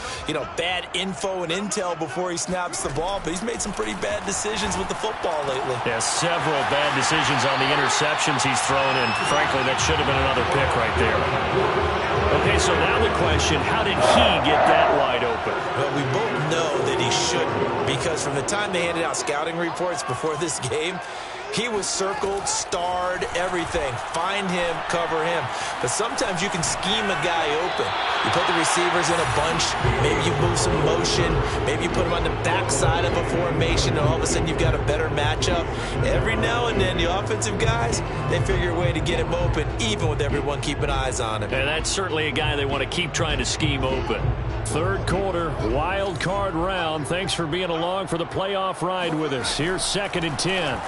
bad info and intel before he snaps the ball. But he's made some pretty bad decisions with the football lately. Yeah, several bad decisions on the interceptions he's thrown, and frankly, that should have been another pick right there. Okay, so now the question, how did he get that wide open? Well, we both know that he shouldn't because from the time they handed out scouting reports before this game, he was circled, starred, everything. Find him, cover him. But sometimes you can scheme a guy open. You put the receivers in a bunch. Maybe you move some motion. Maybe you put them on the backside of a formation, and all of a sudden you've got a better matchup. Every now and then, the offensive guys, they figure a way to get him open, even with everyone keeping eyes on him. And that's certainly a guy they want to keep trying to scheme open. 3rd quarter, wild card round. Thanks for being along for the playoff ride with us. Here's 2nd and 10.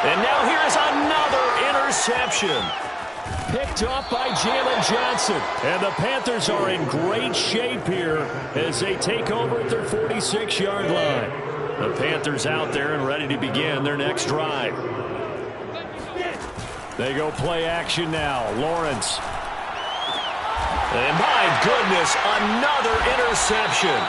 And now here is another interception. Picked up by Jalen Johnson. And the Panthers are in great shape here as they take over at their 46-yard line. The Panthers out there and ready to begin their next drive. They go play action now. Lawrence. And my goodness, another interception.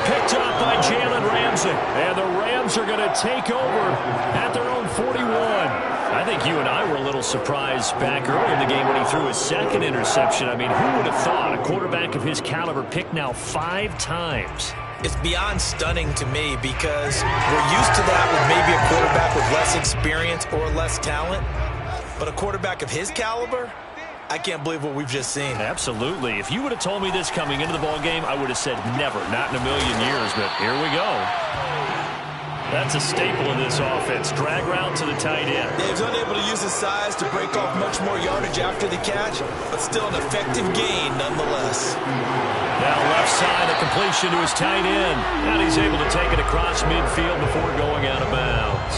Picked up by Jalen Ramsey. And the Rams are going to take over at their own 41. I think you and I were a little surprised back earlier in the game when he threw his 2nd interception. I mean, who would have thought a quarterback of his caliber picked now 5 times? It's beyond stunning to me because we're used to that with maybe a quarterback with less experience or less talent. But a quarterback of his caliber, I can't believe what we've just seen. Absolutely. If you would have told me this coming into the ballgame, I would have said never, not in a million years, but here we go. That's a staple of this offense. Drag route to the tight end. Yeah, he was unable to use his size to break off much more yardage after the catch, but still an effective gain nonetheless. Now left side, a completion to his tight end. And he's able to take it across midfield before going out of bounds.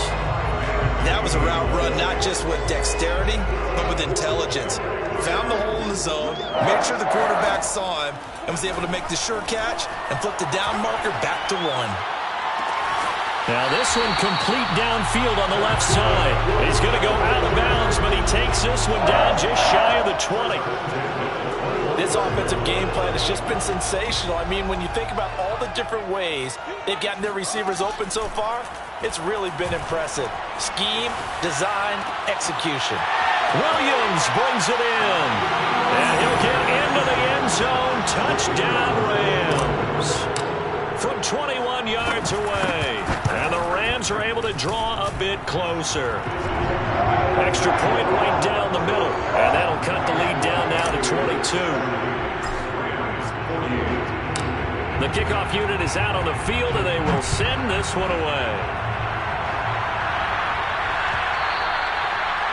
That was a route run not just with dexterity, but with intelligence. Found the hole in the zone, made sure the quarterback saw him, and was able to make the sure catch and flip the down marker back to 1. Now this one complete downfield on the left side. He's going to go out of bounds, but he takes this one down just shy of the 20. This offensive game plan has just been sensational. I mean, when you think about all the different ways they've gotten their receivers open so far, it's really been impressive. Scheme, design, execution. Williams brings it in. And he'll get into the end zone. Touchdown, Rams. From 21 yards away. And the Rams are able to draw a bit closer. Extra point right down the middle. And that'll cut the lead down now to 22. The kickoff unit is out on the field, and they will send this one away.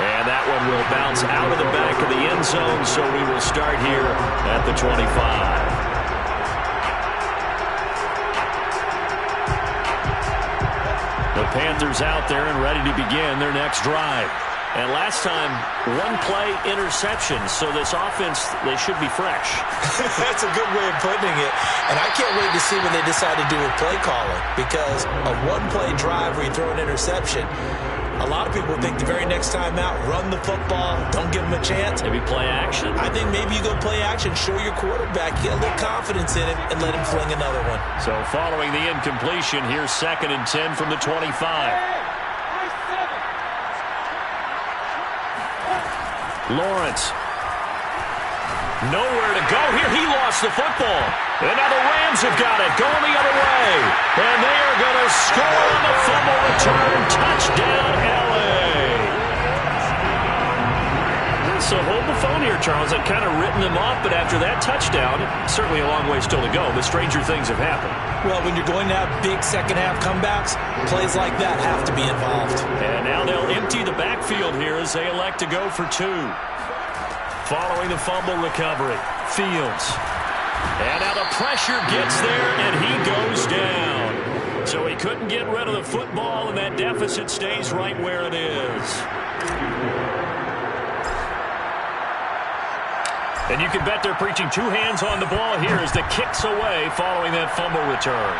And that one will bounce out of the back of the end zone, so we will start here at the 25. The Panthers out there and ready to begin their next drive. And last time, one-play interception, so this offense, they should be fresh. That's a good way of putting it. And I can't wait to see what they decide to do with play calling, because a one-play drive where you throw an interception, a lot of people think the very next time out, run the football, don't give them a chance. Maybe play action. I think maybe you go play action, show your quarterback, get a little confidence in it, and let him fling another one. So following the incompletion, here's 2nd and 10 from the 25. Lawrence. Nowhere to go here. He lost the football. And now the Rams have got it. Going the other way. And they are going to score on the fumble return. Touchdown, L.A. So hold the phone here, Charles. I've kind of written them off, but after that touchdown, certainly a long way still to go, but stranger things have happened. Well, when you're going to have big second-half comebacks, plays like that have to be involved. And now they'll empty the backfield here as they elect to go for 2. Following the fumble recovery, Fields. And now the pressure gets there, and he goes down. So he couldn't get rid of the football, and that deficit stays right where it is. And you can bet they're preaching 2 hands on the ball here as the kick's away following that fumble return.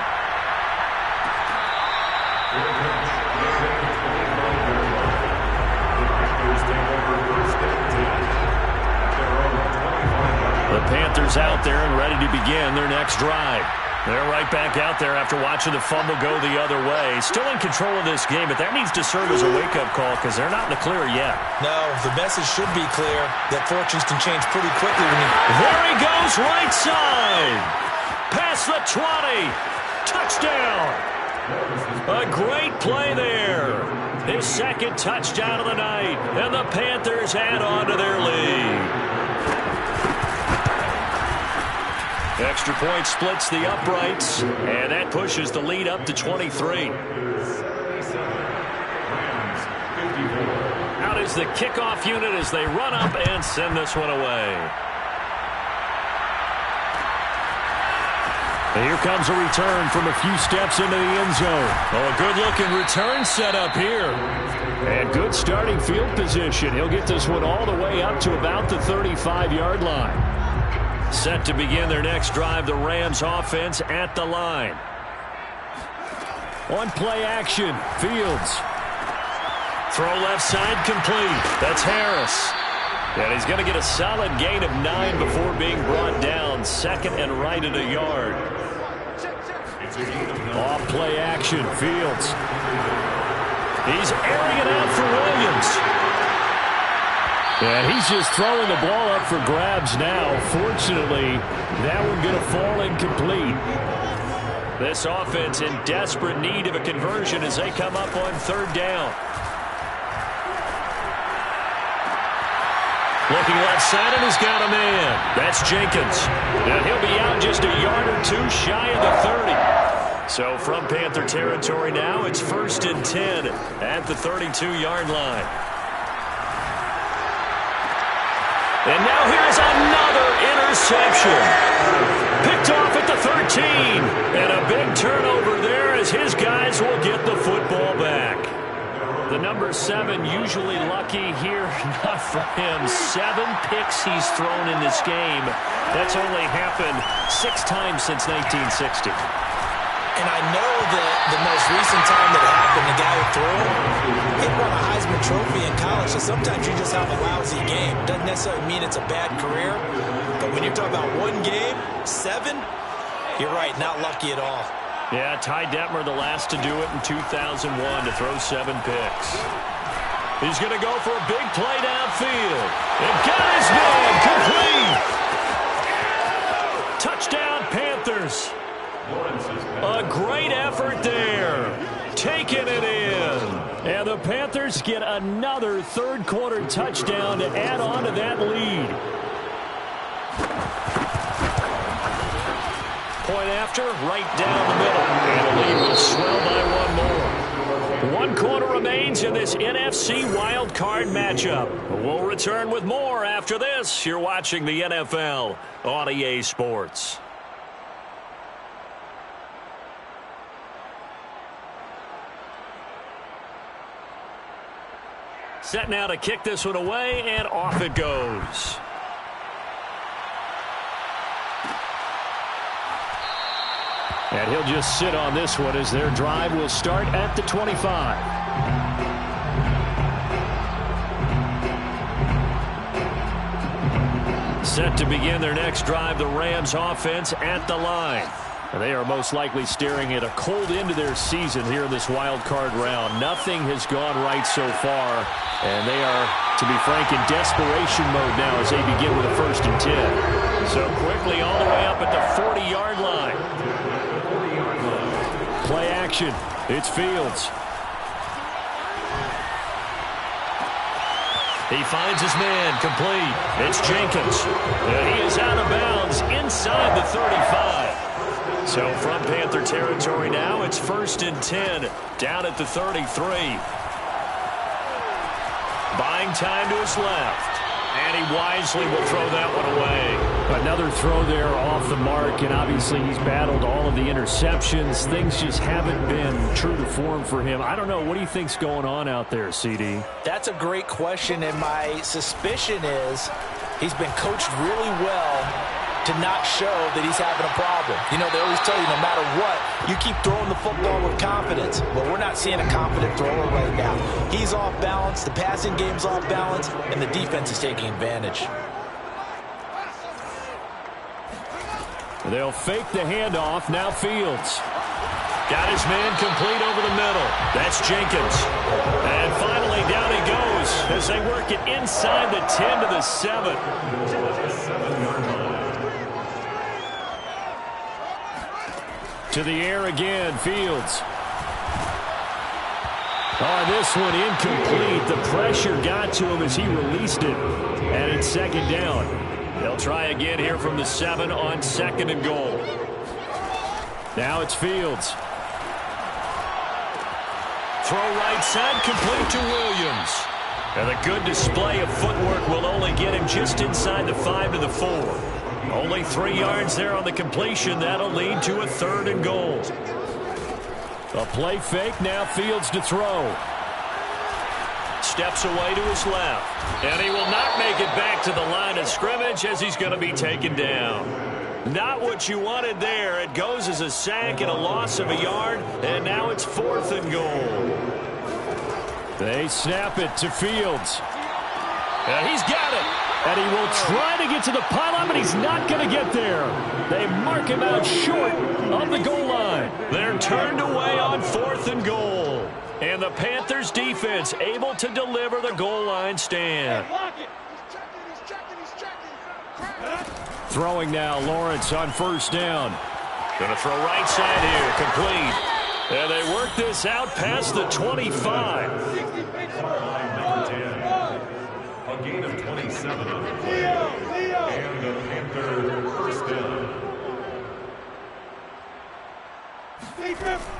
The Panthers out there and ready to begin their next drive. They're right back out there after watching the fumble go the other way. Still in control of this game, but that needs to serve as a wake-up call because they're not in the clear yet. No, the message should be clear that fortunes can change pretty quickly when you... There he goes, right side. Past the 20. Touchdown. A great play there. His 2nd touchdown of the night, and the Panthers add on to their lead. Extra point splits the uprights, and that pushes the lead up to 23. Out is the kickoff unit as they run up and send this one away. And here comes a return from a few steps into the end zone. Oh, a good-looking return set up here. And good starting field position. He'll get this one all the way up to about the 35-yard line. Set to begin their next drive, the Rams offense at the line. On play action, Fields. Throw left side complete. That's Harris. And he's going to get a solid gain of 9 before being brought down. 2nd and right at a yard. Off play action, Fields. He's airing it out for Williams. And he's just throwing the ball up for grabs now. Fortunately, that one going to fall incomplete. This offense in desperate need of a conversion as they come up on 3rd down. Looking left side, and he's got a man. That's Jenkins. And he'll be out just a yard or 2 shy of the 30. So from Panther territory now, it's 1st and 10 at the 32-yard line. And now here's another interception. Picked off at the 13. And a big turnover there as his guys will get the football back. The number 7 usually lucky here. Not for him. 7 picks he's thrown in this game. That's only happened 6 times since 1960. And I know that the most recent time that it happened, the guy who threw it, won a Heisman Trophy in college. So sometimes you just have a lousy game. Doesn't necessarily mean it's a bad career. But when you're talking about one game, 7, you're right, not lucky at all. Yeah, Ty Detmer the last to do it in 2001 to throw 7 picks. He's going to go for a big play downfield. And got his man complete. Touchdown, Panthers. A great effort there. Taking it in. And the Panthers get another third-quarter touchdown to add on to that lead. Point after, right down the middle. And the lead will swell by 1 more. 1 quarter remains in this NFC wildcard matchup. We'll return with more after this. You're watching the NFL on EA Sports. Set now to kick this one away, and off it goes. And he'll just sit on this one as their drive will start at the 25. Set to begin their next drive, the Rams offense at the line. And they are most likely staring at a cold end to their season here in this wild card round. Nothing has gone right so far, and they are, to be frank, in desperation mode now as they begin with a 1st and 10. So quickly all the way up at the 40-yard line. Play action. It's Fields. He finds his man complete. It's Jenkins. And he is out of bounds inside the 35. So from Panther territory now, it's 1st and 10 down at the 33. Buying time to his left. And he wisely will throw that one away. Another throw there off the mark, and obviously he's battled all of the interceptions. Things just haven't been true to form for him. I don't know. What do you think's going on out there, CD? That's a great question, and my suspicion is he's been coached really well to not show that he's having a problem. You know, they always tell you no matter what, you keep throwing the football with confidence. But we're not seeing a confident thrower right now. He's off balance, the passing game's off balance, and the defense is taking advantage. They'll fake the handoff. Now Fields. Got his man complete over the middle. That's Jenkins. And finally down he goes as they work it inside the 10 to the 7. To the air again, Fields. Oh, this one incomplete. The pressure got to him as he released it. And it's 2nd down. They'll try again here from the 7 on 2nd and goal. Now it's Fields. Throw right side, complete to Williams. And a good display of footwork will only get him just inside the 5 to the 4. Only 3 yards there on the completion. That'll lead to a 3rd and goal. A play fake. Now Fields to throw. Steps away to his left. And he will not make it back to the line of scrimmage as he's going to be taken down. Not what you wanted there. It goes as a sack and a loss of a yard. And now it's 4th and goal. They snap it to Fields. And he's got it. And he will try to get to the pylon, but he's not going to get there. They mark him out short of the goal line. They're turned away on 4th and goal. And the Panthers defense able to deliver the goal line stand. Throwing now, Lawrence on 1st down. Going to throw right side here, complete. And they work this out past the 25. A gain of 27 on the play. And the Panther 1st down.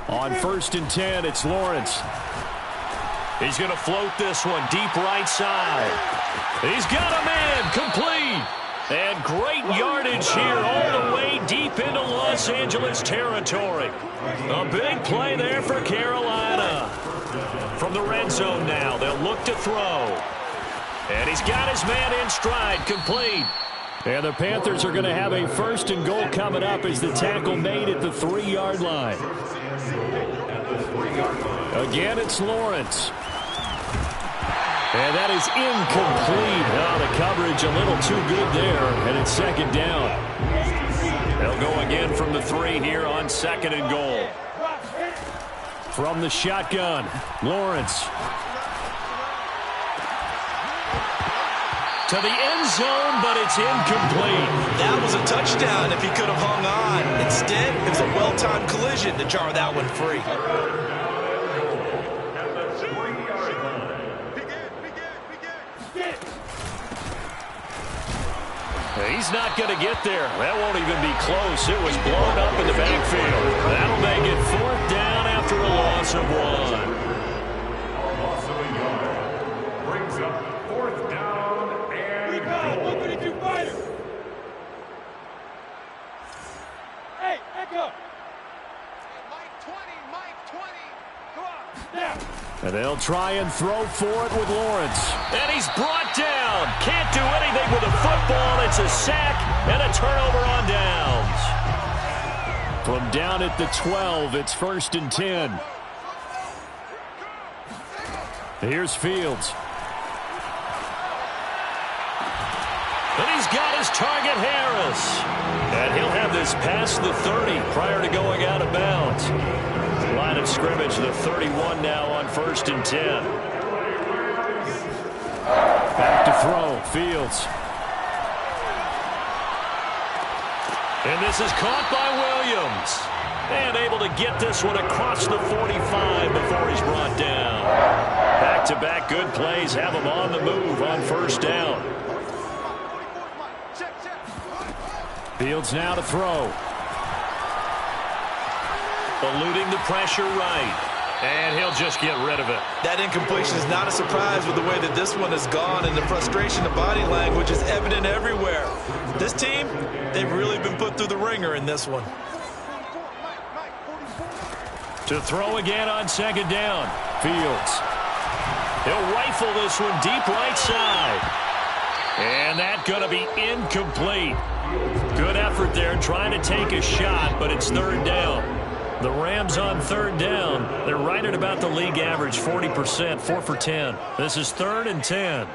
On 1st and 10, it's Lawrence. He's going to float this one deep right side. He's got a man complete. And great yardage here all the way deep into Los Angeles territory. A big play there for Carolina. From the red zone now, they'll look to throw. And he's got his man in stride, complete. And the Panthers are going to have a 1st and goal coming up as the tackle made at the 3-yard line. Again, it's Lawrence. And that is incomplete. Oh, the coverage a little too good there, and it's 2nd down. They'll go again from the 3 here on 2nd and goal. From the shotgun, Lawrence. To the end zone, but it's incomplete. That was a touchdown if he could have hung on. Instead, it was a well-timed collision to jar that one free. He's not going to get there. That won't even be close. It was blown up in the backfield. That'll make it 4th down after a loss of 1. Loss of a yard. Brings up 4th down and goal. 132 fighters. Hey, echo. Mike 20, Mike 20. Come on, snap. And they'll try and throw for it with Lawrence. And he's brought down. Can't do anything with the football. It's a sack and a turnover on downs. From down at the 12, it's 1st and 10. Here's Fields. And he's got his target, Harris. And he'll have this past the 30 prior to going out of bounds. Line of scrimmage, the 31 now on 1st and 10. Back to throw, Fields. And this is caught by Williams. And able to get this one across the 45 before he's brought down. Back-to-back good plays have him on the move on 1st down. Fields now to throw. Eluding the pressure right. And he'll just get rid of it. That incompletion is not a surprise with the way that this one has gone, and the frustration of body language is evident everywhere. This team, they've really been put through the ringer in this one. To throw again on 2nd down. Fields. He'll rifle this one deep right side. And that's going to be incomplete. Good effort there trying to take a shot, but it's 3rd down. The Rams on 3rd down. They're right at about the league average, 40%, 4 for 10. This is 3rd and 10.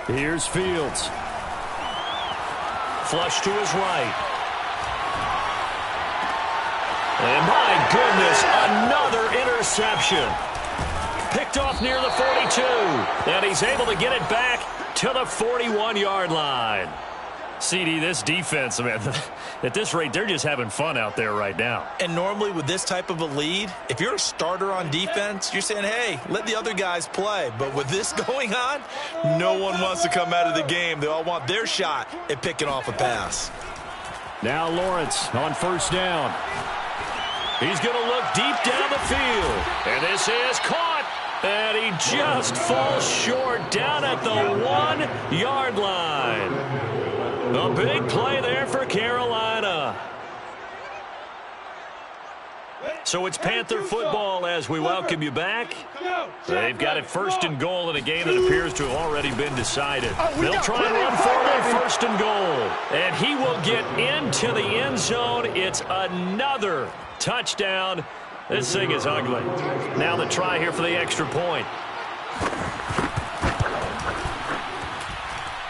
Here's Fields. Flush to his right. And my goodness, another interception. Picked off near the 42. And he's able to get it back to the 41-yard line. CD, this defense, man, at this rate, they're just having fun out there right now. And normally with this type of a lead, if you're a starter on defense, you're saying, hey, let the other guys play. But with this going on, no one wants to come out of the game. They all want their shot at picking off a pass. Now Lawrence on 1st down. He's going to look deep down the field. And this is caught. And he just falls short down at the 1-yard line. A big play there for Carolina. So it's Panther football as we welcome you back. They've got it 1st and goal in a game that appears to have already been decided. They'll try and run for it on 1st and goal. And he will get into the end zone. It's another touchdown. This thing is ugly. Now the try here for the extra point.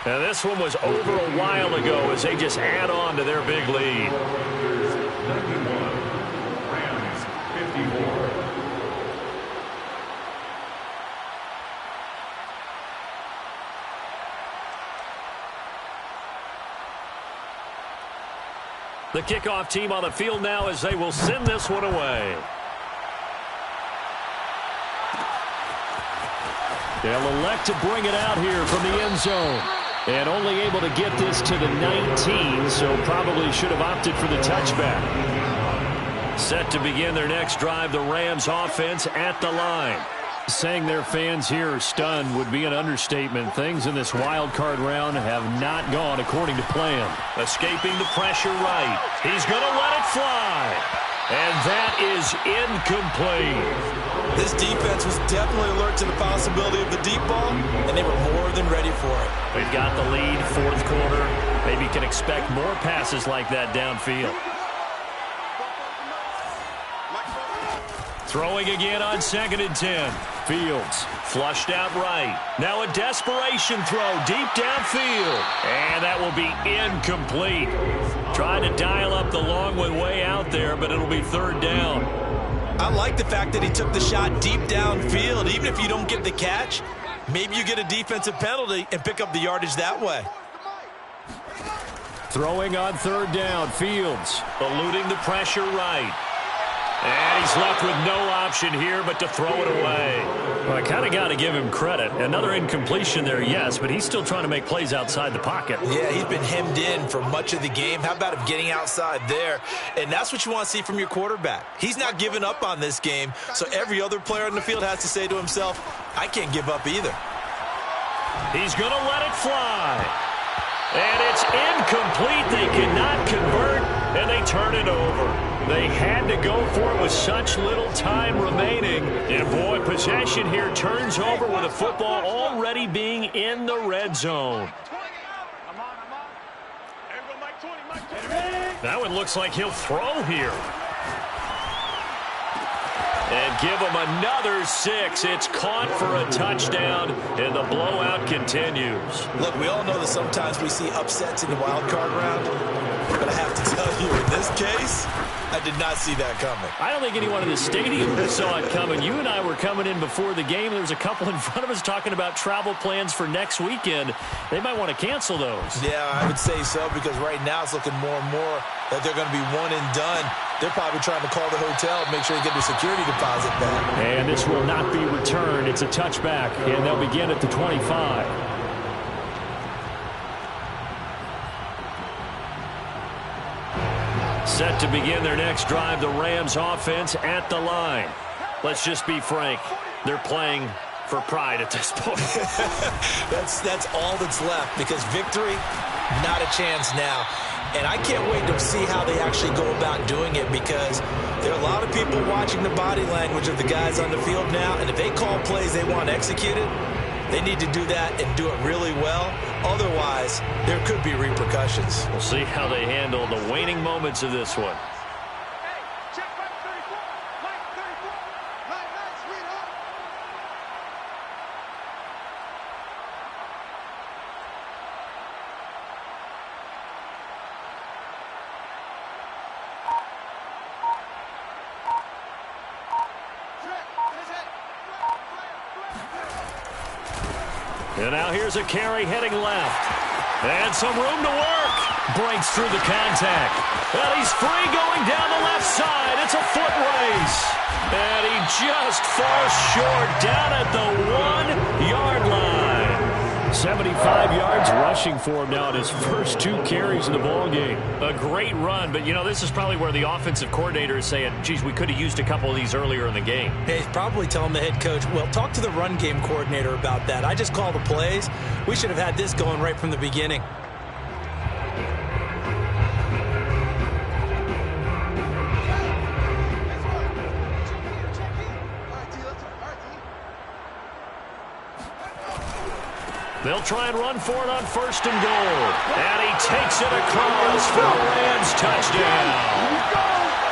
Now this one was over a while ago as they just add on to their big lead. 91, Rams 54. The kickoff team on the field now as they will send this one away. They'll elect to bring it out here from the end zone. And only able to get this to the 19, so probably should have opted for the touchback. Set to begin their next drive, the Rams offense at the line. Saying their fans here are stunned would be an understatement. Things in this wild card round have not gone according to plan. Escaping the pressure right. He's going to let it fly. And that is incomplete. This defense was definitely alert to the possibility of the deep ball, and they were more than ready for it. We've got the lead, fourth quarter. Maybe can expect more passes like that downfield. Throwing again on 2nd and 10. Fields flushed out right. Now a desperation throw deep downfield. And that will be incomplete. Trying to dial up the long way out there, but it'll be 3rd down. I like the fact that he took the shot deep downfield. Even if you don't get the catch, maybe you get a defensive penalty and pick up the yardage that way. Throwing on 3rd down. Fields eluding the pressure right. And he's left with no option here but to throw it away. Well, I kind of got to give him credit. Another incompletion there, yes, but he's still trying to make plays outside the pocket. Yeah, he's been hemmed in for much of the game. How about him getting outside there? And that's what you want to see from your quarterback. He's not giving up on this game, so every other player on the field has to say to himself, I can't give up either. He's going to let it fly. And it's incomplete. They cannot convert, and they turn it over. They had to go for it with such little time remaining. And, boy, possession here turns over with the football already being in the red zone. That one looks like he'll throw here. And give him another 6. It's caught for a touchdown, and the blowout continues. Look, we all know that sometimes we see upsets in the wild card round, but I have to tell you, in this case, I did not see that coming. I don't think anyone in the stadium saw it coming. You and I were coming in before the game. There was a couple in front of us talking about travel plans for next weekend. They might want to cancel those. Yeah, I would say so, because right now it's looking more and more that they're going to be one and done. They're probably trying to call the hotel and make sure they get their security deposit back. And this will not be returned. It's a touchback, and they'll begin at the 25. Set to begin their next drive, the Rams offense at the line. Let's just be frank. They're playing for pride at this point. That's all that's left, because victory, not a chance now. And I can't wait to see how they actually go about doing it, because there are a lot of people watching the body language of the guys on the field now, and if they call plays they want executed, they need to do that and do it really well. Otherwise, there could be repercussions. We'll see how they handle the waning moments of this one. And now here's a carry heading left. And some room to work. Breaks through the contact. Well, he's free going down the left side. It's a foot race. And he just falls short down at the 1-yard line. 75 yards rushing for him now in his first 2 carries in the ballgame. A great run, but, you know, this is probably where the offensive coordinator is saying, geez, we could have used a couple of these earlier in the game. Hey, he's probably telling the head coach, well, talk to the run game coordinator about that. I just call the plays. We should have had this going right from the beginning. They'll try and run for it on 1st and goal. And he takes it across for a Rams touchdown.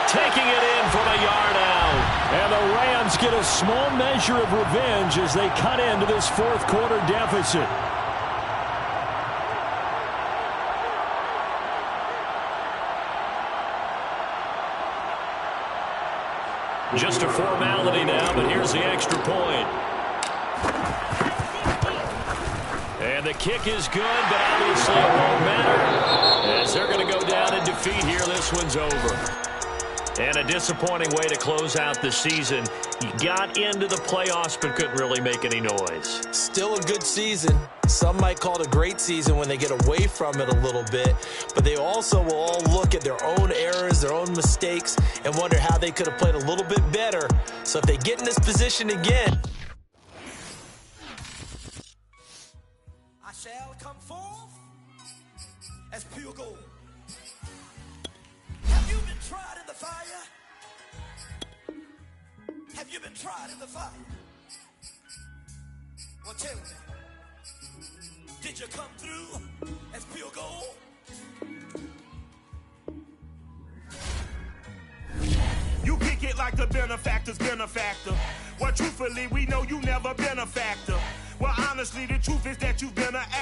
Taking it in from a yard out. And the Rams get a small measure of revenge as they cut into this 4th quarter deficit. Just a formality now, but here's the extra point. And the kick is good, but obviously it won't matter, as they're going to go down in defeat here. This one's over. And a disappointing way to close out the season. You got into the playoffs but couldn't really make any noise. Still a good season. Some might call it a great season when they get away from it a little bit. But they also will all look at their own errors, their own mistakes, and wonder how they could have played a little bit better. So if they get in this position again, forth as pure gold. Have you been tried in the fire? Have you been tried in the fire? Well, tell me, did you come through as pure gold? You kick it like the benefactor's benefactor. Well, truthfully, we know you never been a factor. Well, honestly, the truth is that you've been an actor.